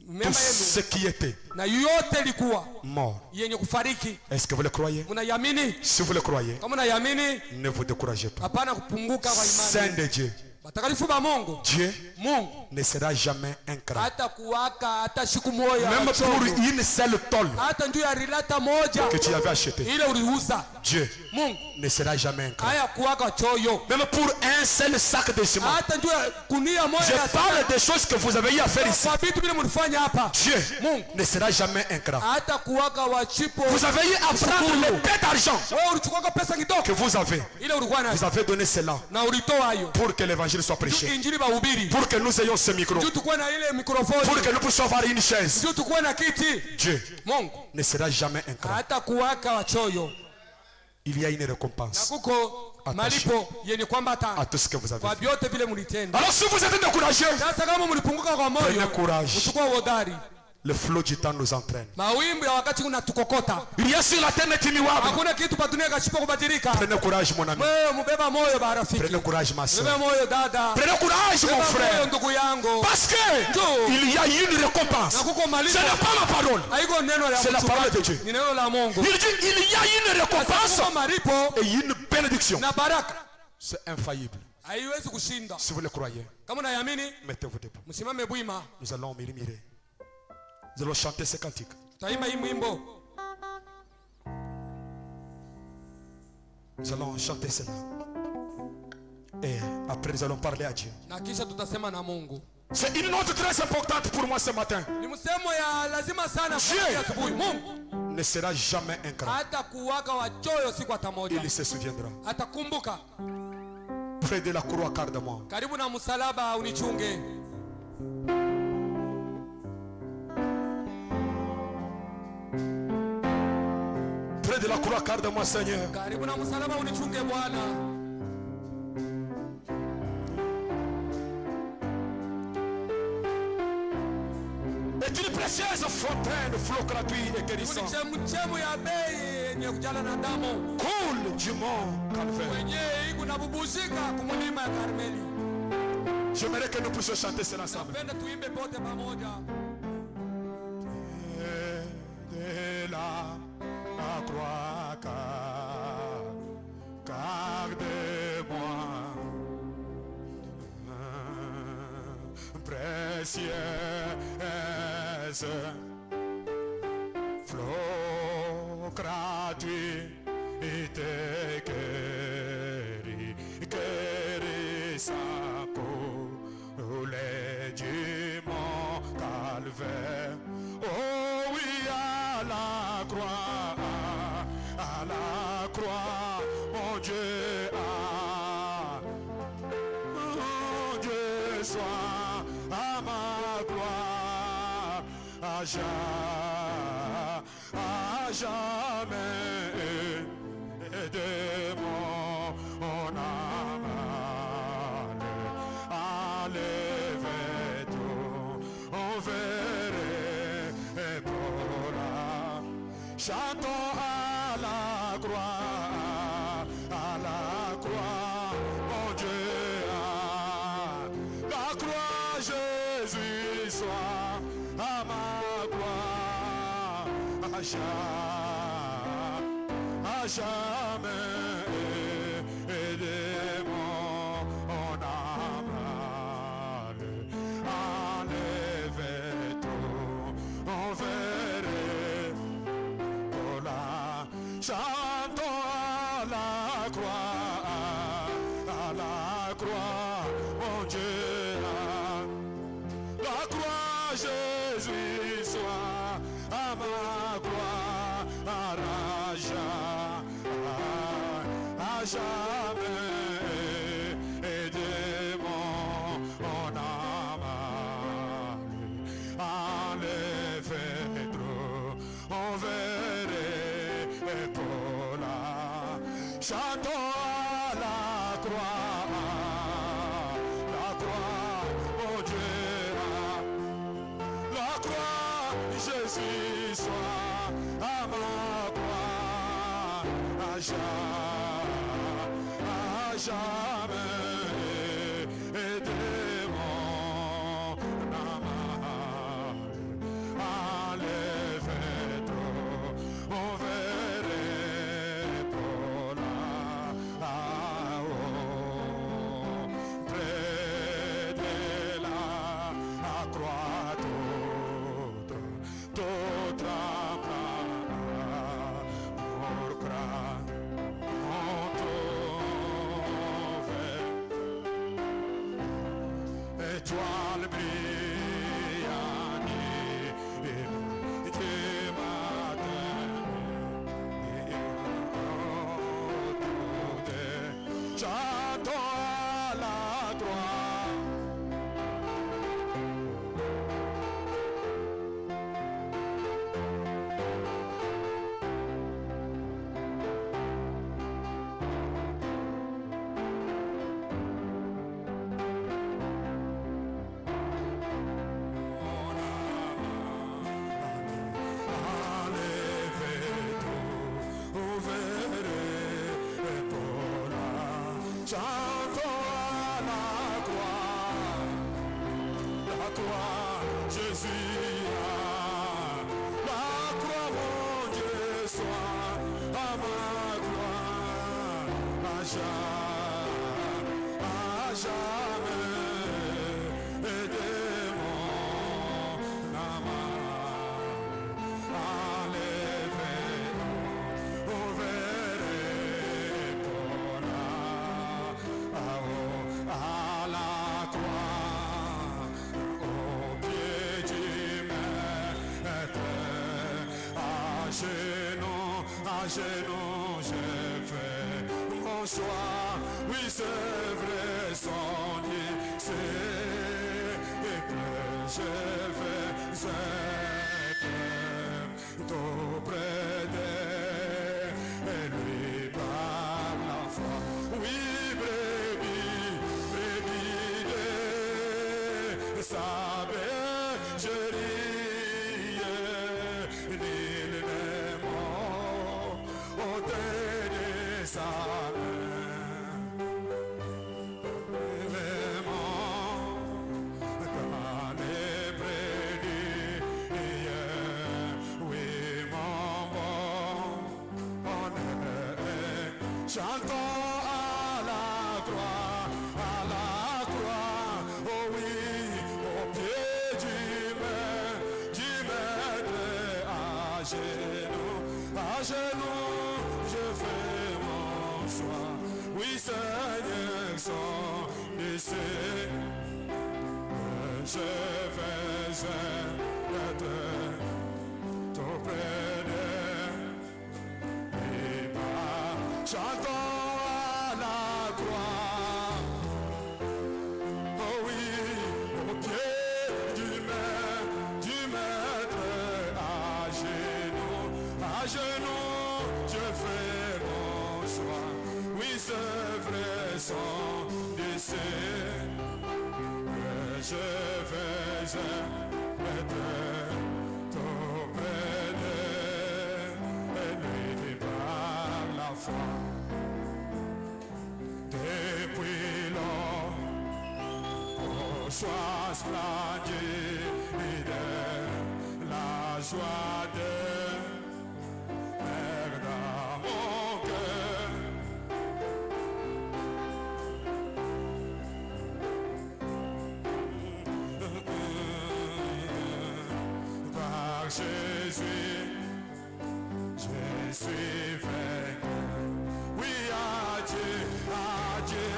mema Tout yenu ce qui était na yote ilikuwa mort. yenye kufariki. Est-ce que vous le croyez? Mnaiamini? Si vous le croyez, Kama mnaiamini, ne vous découragez pas. hapana kupunguka kwa Saint imani. de Dieu, Watakatifu ba Mungu, Dieu Mungu ne sera jamais incroyable. hata kuwaka hata siku moja Même wachoyo. pour une seule tôle Hata njoo ya rilata moja que tu avais achetée, ile uliuza, Dieu Mungu ne sera jamais incroyable. haya kuwaka choyo. Même pour un seul sac de ciment. Hata njoo ya kunia moja Je ya parle des choses que vous avez eu à faire ici. kwa vitu vile mlifanya hapa. Dieu Mungu ne sera jamais incroyable. hata kuwaka wachipo. Vous avez eu à prendre le peu d'argent Wewe ulichukua pesa kidogo que vous avez. ile ulikuwa nayo Vous avez donné cela na ulitoa hayo pour que l'évangile soit prêché. injili bahubiri, Pour que nous ayons ce micro. juu tukue na ile mikrofoni, Pour que nous puissions avoir une chaise. juu tukue na kiti. Dieu Mungu ne sera jamais incroyable. hata kuwaka wachoyo Il y a une na récompense kuko Attaché. malipo yenye kwamba à hata tout ce que vous avez kwa fait. vyote vile mlitenda. Alors si vous êtes découragé, Sasa kama mlipunguka kwa prenez moyo, courage. uchukua uhodari. Le flot du temps nous entraîne. Mawimbi ya wakati unatukokota, Il y a sur la terre n'est immuable. hakuna kitu pa dunia kashipa kubadilika. Prenez courage mon ami. Wewe mbeba moyo ba rafiki, Prenez courage ma mbeba soeur. moyo dada, Prenez courage mon mbeba moyo frère. ndugu yangu, Parce que Ndio. il y a une récompense. na kuko Ce malipo. n'est pas ma parole. Haiko neno la C'est la mtu parole de wake, Dieu. ni neno la Mungu. Il dit il y a une récompense Kuko malipo et une bénédiction. na baraka C'est infaillible. haiwezi kushinda. Si vous le croyez, Kama unayamini, mettez-vous debout. msimame bwima. Nous allons murmurer. Nous allons chanter ces cantiques. Taimba hii mwimbo. Nous allons chanter cela. Et après nous allons parler à Dieu. Na kisha tutasema na Mungu. C'est une note très importante pour moi ce matin. Ni msemo ya lazima sana Dieu. kwa asubuhi. Mungu Ne sera jamais incroyable. hata kuwaka wachoyo siku hata moja. Il se souviendra. Atakumbuka. Près de la croix cardamome. Karibu na msalaba unichunge. Près de la croix cardamome, Seigneur. Karibu na msalaba unichunge Bwana. Et une précieuse fontaine, flot gratuit et guérissant. Chemu ya bei yenye kujala na damu. Coule du mont Calvaire. Wenye iko nabubuzika kumulima ya Karmeli. J'aimerais que nous puissions chanter cela ensemble. Napenda tuimbe pote pamoja. De la croix garde-moi, précieuse flot gratuit était guéri sa coulée du mont Calvaire. Oh oui, à la croix, mon Dieu, mon Dieu, soit à ma gloire, à jamais, de mon âme, enlève tout, on verrait pour la. Chantons à la croix, mon Dieu, la croix, Jésus, soit à ma gloire, à jamais, de mon âme, enlève tout, on verrait pour la. Chantons à la croix, mon Dieu, la croix, Jésus, soit à ma gloire, à jamais, et de mon âme, enlève trop, on verrait pour la. Chantons à la croix, mon Dieu, la croix, Jésus, soit à ma gloire, à jamais, et de mon âme, enlève trop, on verrait pour la. Près de la croix, tout amour craint, on trouve étoile brillante du matin, chantons à la croix. Chantons à la croix, Jésus, la croix, mon Dieu, soit à ma gloire, à jamais, et de mon âme, enlève, on verrait pour la. À la croix, au pied du maître, à genoux, j'ai fait mon choix. Oui, c'est vrai, son c'est j'ai fait cette tout près d'elle, et lui par la foi. Oui, brebis de sa bergerie, l'île des morts, ôtez de sa main. Vraiment, dans les prédits, oui, mon bon, on est, chantons à la croix, oh oui, au pied du maître âgé. d'être auprès d'eux. Et par chantons à la croix. Oh oui, au pied du maître, à genoux, je fais mon choix. Oui, c'est vrai, sans décès, je vais être auprès d'eux, et par la foi. Depuis lors, sois splendide, la joie de Père dans mon cœur. Par Jésus, je suis vainqueur. Oui, adieu, adieu,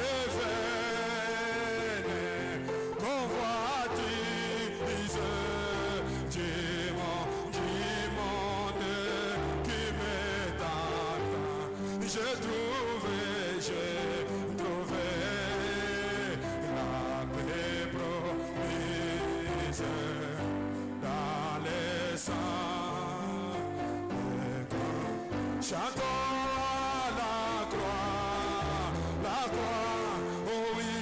convoitise du monde qui me tente. J'ai trouvé la paix promise dans les sangs. Chantons la croix, oh oui,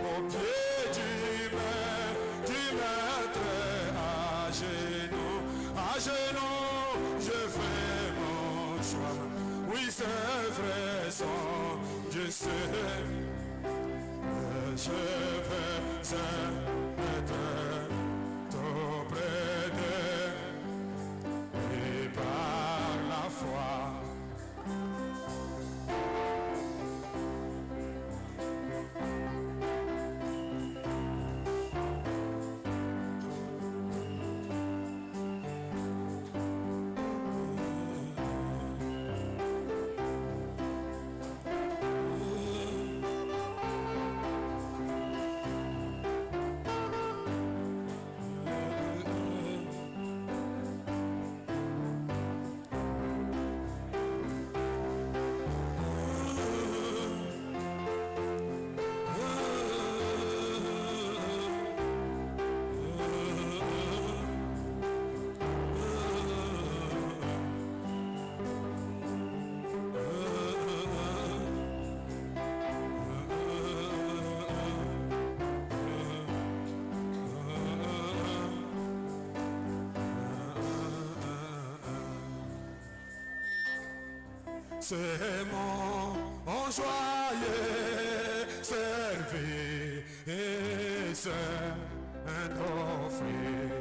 au pied du maître, à genoux, je fais mon choix. Oui, c'est vrai, sans Dieu seul, je vais être auprès d'eux, et par la foi. C'est mon joyeux service offert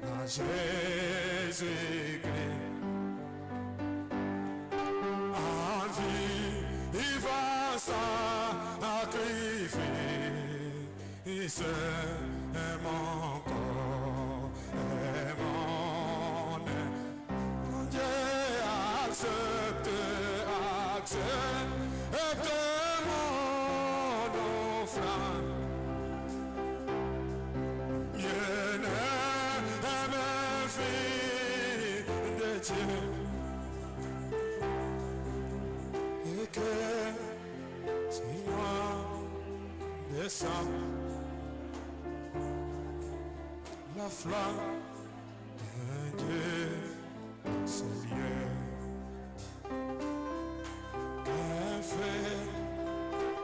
à Jésus-Christ. En vie, il va sacrifier. C'est mon corps et mon âme. Dieu accepte mon offrande. Bien-aimé fille de Dieu, et que si moi descends la flamme de Dieu, Seigneur.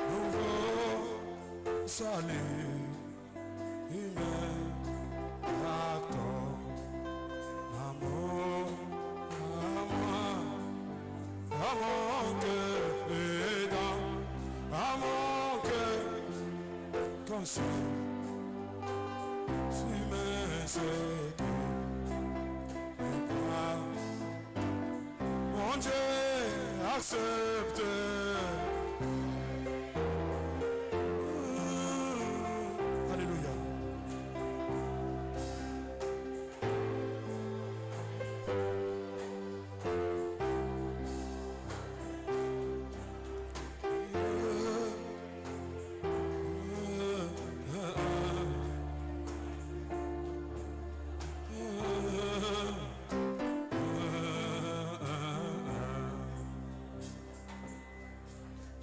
Nouveau salut humain à ton amour, à moi, à mon cœur et à mon cœur, comme ça, si mes mon Dieu accepte. Alléluia.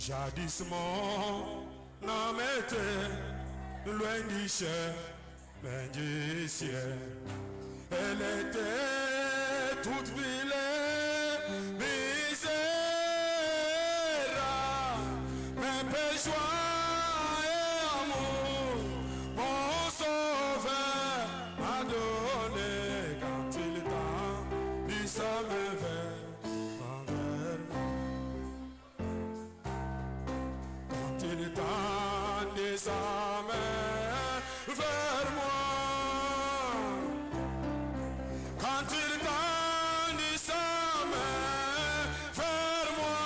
Jadis mon âme était loin du chemin du ciel. Elle était toute vilaine, misérable, mais paix, joie et amour, mon sauveur m'a donné quand il t'a mis sa main envers moi. Quand il t'a mis sa main vers moi. Quand il tendit sa main vers moi,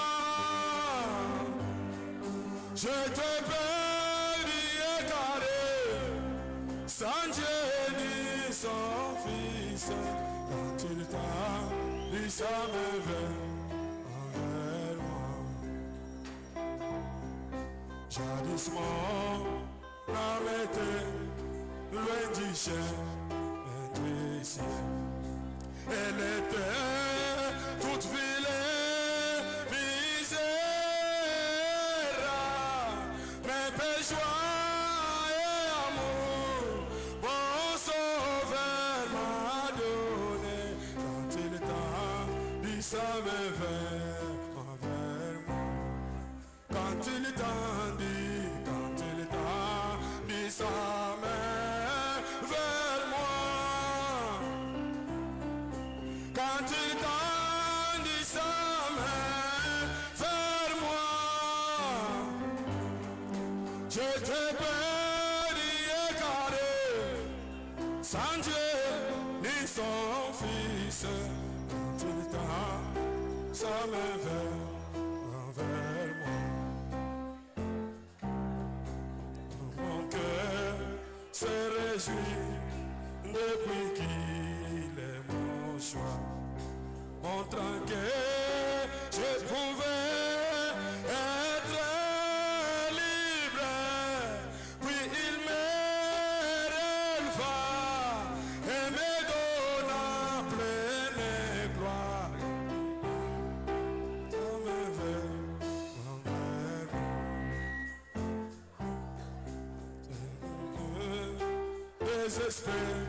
je te bénis carré, sans Dieu ni son Fils. Quand il tendit sa main vers moi, jadis mon âme était loin du chemin du ciel. Elle était toute vilaine, misérable, mais paix, joie et amour, mon sauveur m'a donné quand il t'a dit sa main vers moi. Quand il t'a dit sa main vers moi. Quand il tendit sa main vers moi, je te bénis carré, sans Dieu ni son Fils. Quand il tend sa main vers moi, mon cœur se réjouit depuis qu'il est mon choix. Montrant que je pouvais être libre, puis il me releva et me donna pleine gloire. Ça me veut désespéré,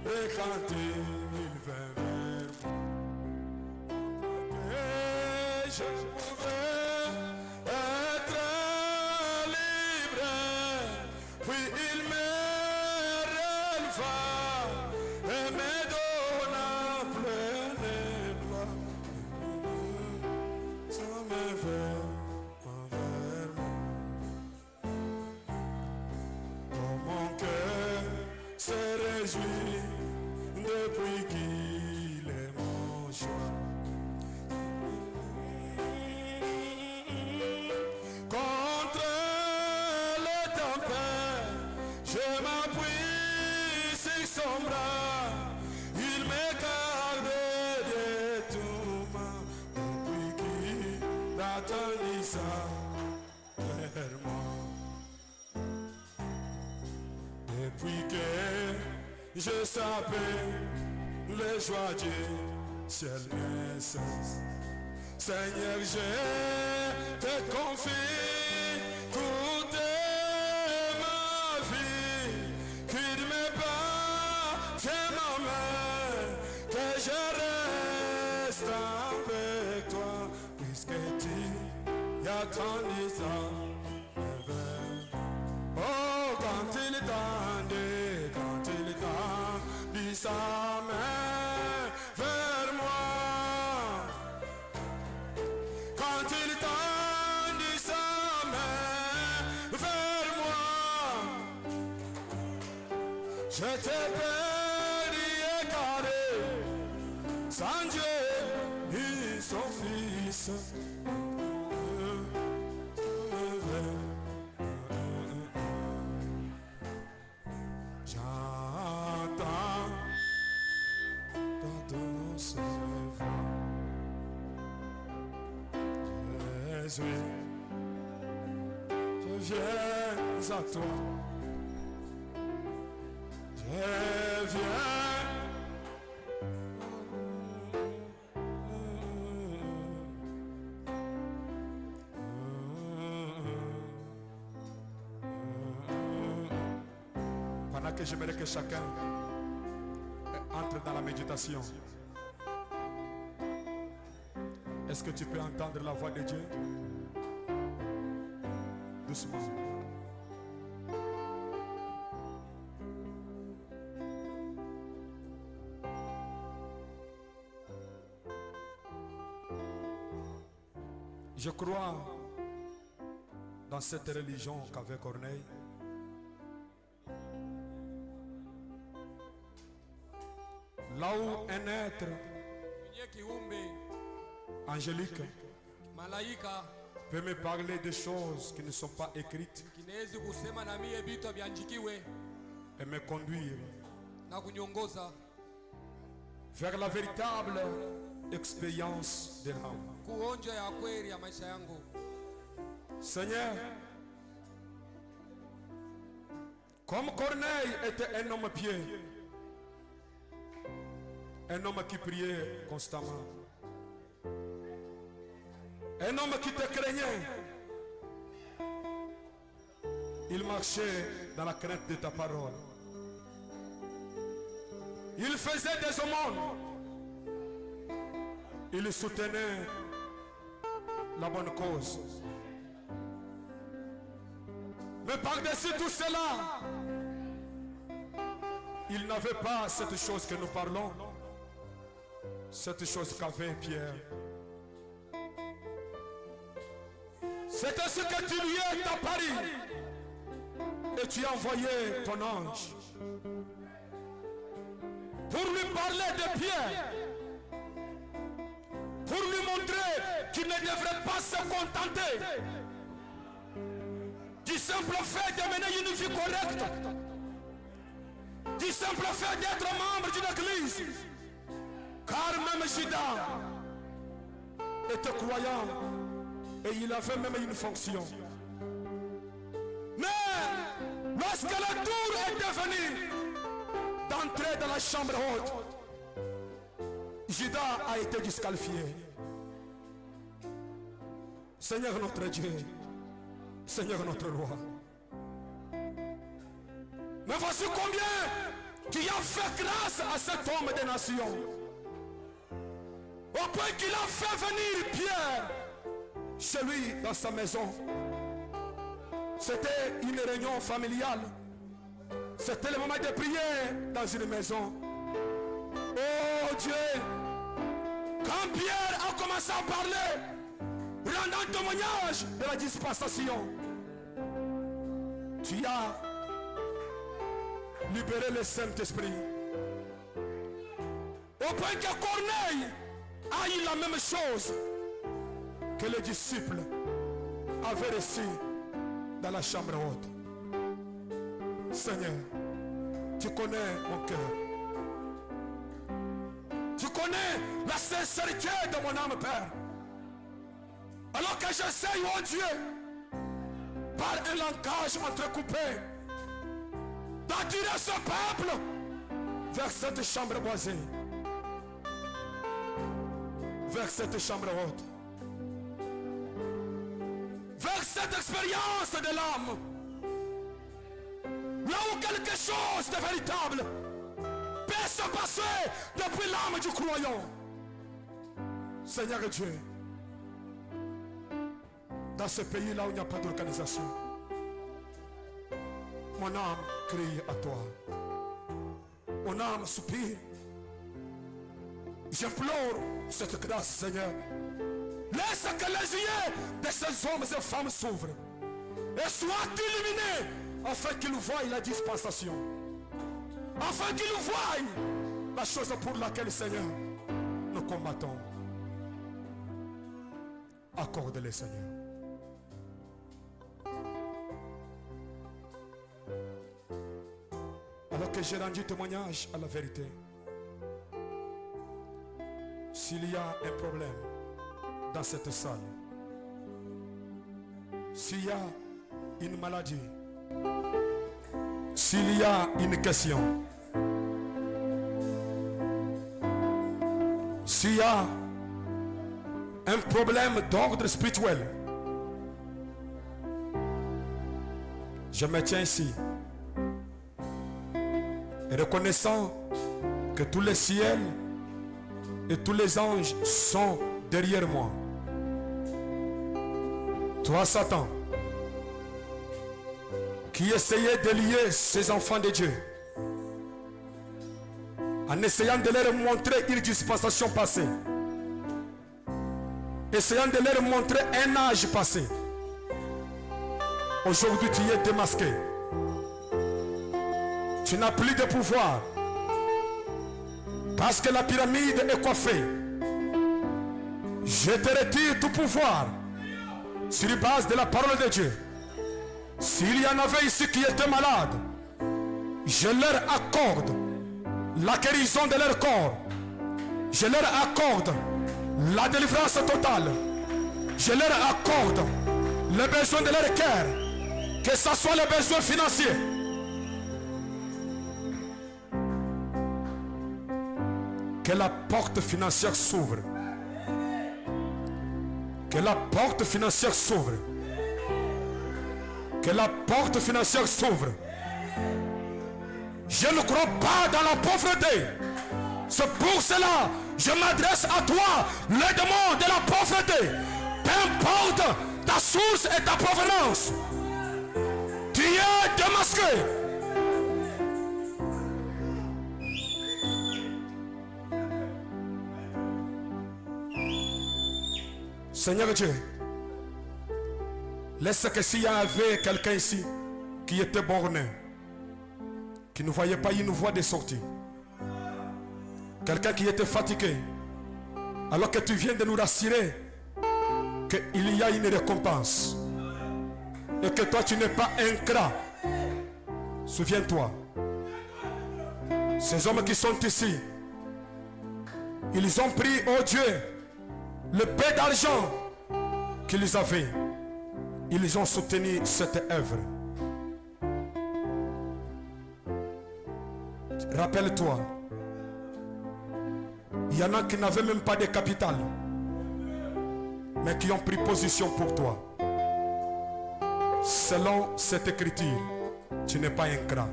et quand il vint vers moi, je pouvais être libre, puis il me releva et me donna pleine gloire. Ça me fait vers moi. Oh, mon cœur se réjouit depuis qu'il est mon choix. Contre les tempêtes, je m'appuie sur son bras. Il me garde de tout mal depuis qu'il a tenu sa vers moi. Depuis que je savais les joies du ciel naissance. Seigneur, je te confie toute ma vie, qu'il me bat, tiens ma main, que je reste avec toi, puisque tu as tenu ça. Oh, quand il tendit sa main vers moi, quand il tendit sa main vers moi, je t'ai béni carré, sans Dieu ni son Fils. J'entends ta douce voix, Jésus, je viens à toi, je viens. que j'aimerais que chacun entre dans la méditation. Est-ce que tu peux entendre la voix de Dieu? Doucement. Je crois dans cette religion qu'avait Corneille. Là où un être angélique peut me parler de choses qui ne sont pas écrites et me conduire vers la véritable expérience de l'âme. Seigneur, comme Corneille était un homme pieux, un homme qui priait constamment, un homme qui te craignait, il marchait dans la crainte de ta parole. Il faisait des aumônes. Il soutenait la bonne cause. Mais par-dessus tout cela, il n'avait pas cette chose que nous parlons, cette chose qu'avait Pierre. C'est ainsi que tu lui es apparu et tu as envoyé ton ange pour lui parler de Pierre, pour lui montrer qu'il ne devrait pas se contenter du simple fait de mener une vie correcte, du simple fait d'être membre d'une église, car même Judas était croyant et il avait même une fonction. Mais lorsque le tour est venu d'entrer dans la chambre haute, Judas a été disqualifié. Seigneur notre Dieu, Seigneur notre roi, mais voici combien tu as fait grâce à cet homme des nations, au point qu'il a fait venir Pierre chez lui dans sa maison. C'était une réunion familiale. C'était le moment de prière dans une maison. Oh Dieu, quand Pierre a commencé à parler, rendant témoignage de la dispensation, tu as libéré le Saint-Esprit. Au point que Corneille a eu la même chose que les disciples avaient reçu dans la chambre haute. Seigneur, tu connais mon cœur. Tu connais la sincérité de mon âme, Père. Alors que j'essaye, oh Dieu, par un langage entrecoupé, d'attirer ce peuple vers cette chambre boisée, vers cette chambre haute, vers cette expérience de l'âme, là où quelque chose de véritable peut se passer depuis l'âme du croyant. Seigneur Dieu, dans ce pays là où il n'y a pas d'organisation, mon âme crie à toi. Mon âme soupire. J'implore cette grâce, Seigneur. Laisse que les yeux de ces hommes et femmes s'ouvrent et soient illuminés afin qu'ils voient la dispensation, afin qu'ils voient la chose pour laquelle, Seigneur, nous combattons. Accorde-les, Seigneur. Alors que j'ai rendu témoignage à la vérité, s'il y a un problème dans cette salle, s'il y a une maladie, s'il y a une question, s'il y a un problème d'ordre spirituel, je me tiens ici Et reconnaissant que tous les ciels et tous les anges sont derrière moi. Toi, Satan, qui essayait de lier ces enfants de Dieu, en essayant de leur montrer une dispensation passée, essayant de leur montrer un âge passé, aujourd'hui tu es démasqué. Tu n'as plus de pouvoir, parce que la pyramide est coiffée. Je te retire tout pouvoir sur la base de la parole de Dieu. S'il y en avait ici qui étaient malades, je leur accorde la guérison de leur corps. Je leur accorde la délivrance totale. Je leur accorde les besoins de leur cœur, que ce soit les besoins financiers. Que la porte financière s'ouvre. Que la porte financière s'ouvre. Que la porte financière s'ouvre. Je ne crois pas dans la pauvreté. C'est pour cela que je m'adresse à toi, le démon de la pauvreté. Peu importe ta source et ta provenance, tu es démasqué. Seigneur Dieu, laisse que s'il y avait quelqu'un ici qui était borné, qui ne voyait pas une voie de sortie, quelqu'un qui était fatigué, alors que tu viens de nous rassurer qu'il y a une récompense et que toi tu n'es pas incrat. Souviens-toi, ces hommes qui sont ici, ils ont pris, oh Dieu, le peu d'argent qu'ils avaient. Ils ont soutenu cette œuvre. Rappelle-toi, il y en a qui n'avaient même pas de capital, mais qui ont pris position pour toi. Selon cette écriture, tu n'es pas incrat.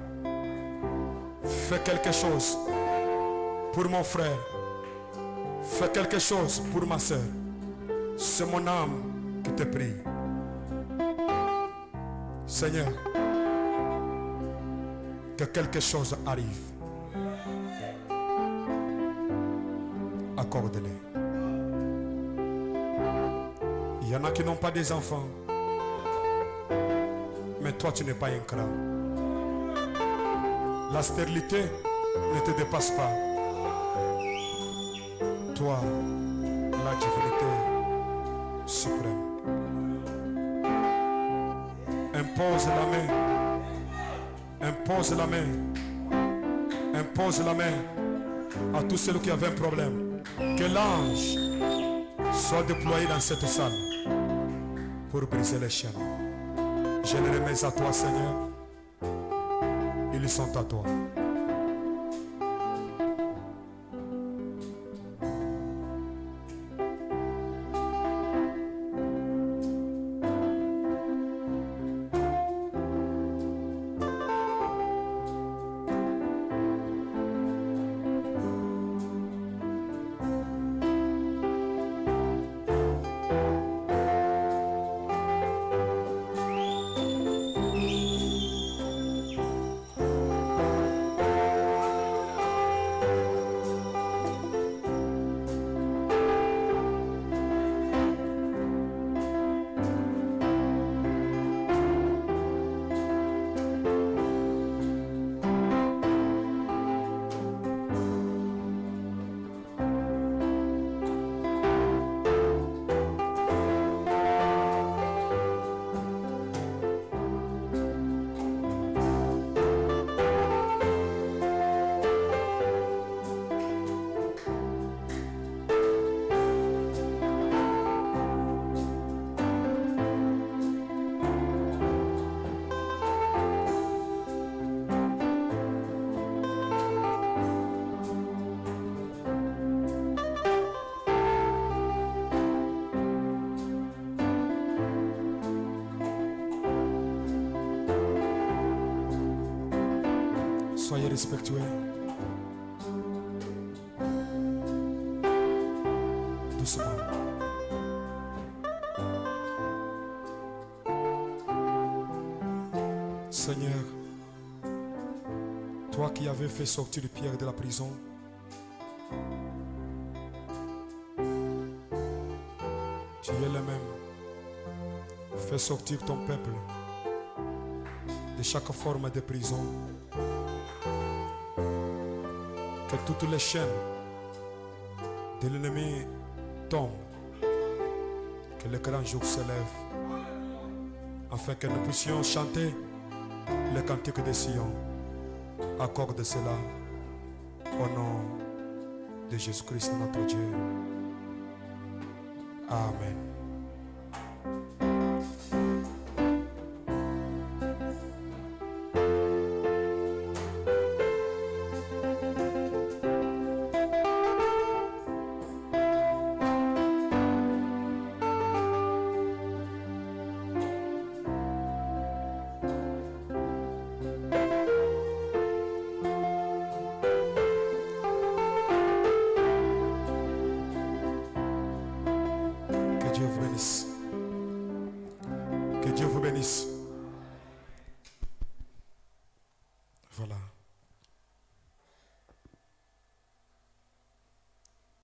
Fais quelque chose pour mon frère. Fais quelque chose pour ma soeur. C'est mon âme qui te prie. Seigneur, que quelque chose arrive. Accorde-les. Il y en a qui n'ont pas des enfants, mais toi tu n'es pas incrat. La stérilité ne te dépasse pas. Toi, la divinité suprême. Impose la main. Impose la main. Impose la main à tous ceux qui avaient un problème. Que l'ange soit déployé dans cette salle pour briser les chaînes. Je les remets à toi, Seigneur. Ils sont à toi. respectueux. Doucement. Seigneur, toi qui avais fait sortir Pierre de la prison, tu es le même. Fais sortir ton peuple de chaque forme de prison. Que toutes les chaînes de l'ennemi tombent. Que le grand jour se lève. Afin que nous puissions chanter le cantique de Sion. Accorde cela au nom de Jésus-Christ notre Dieu. Amen. Que Dieu vous bénisse.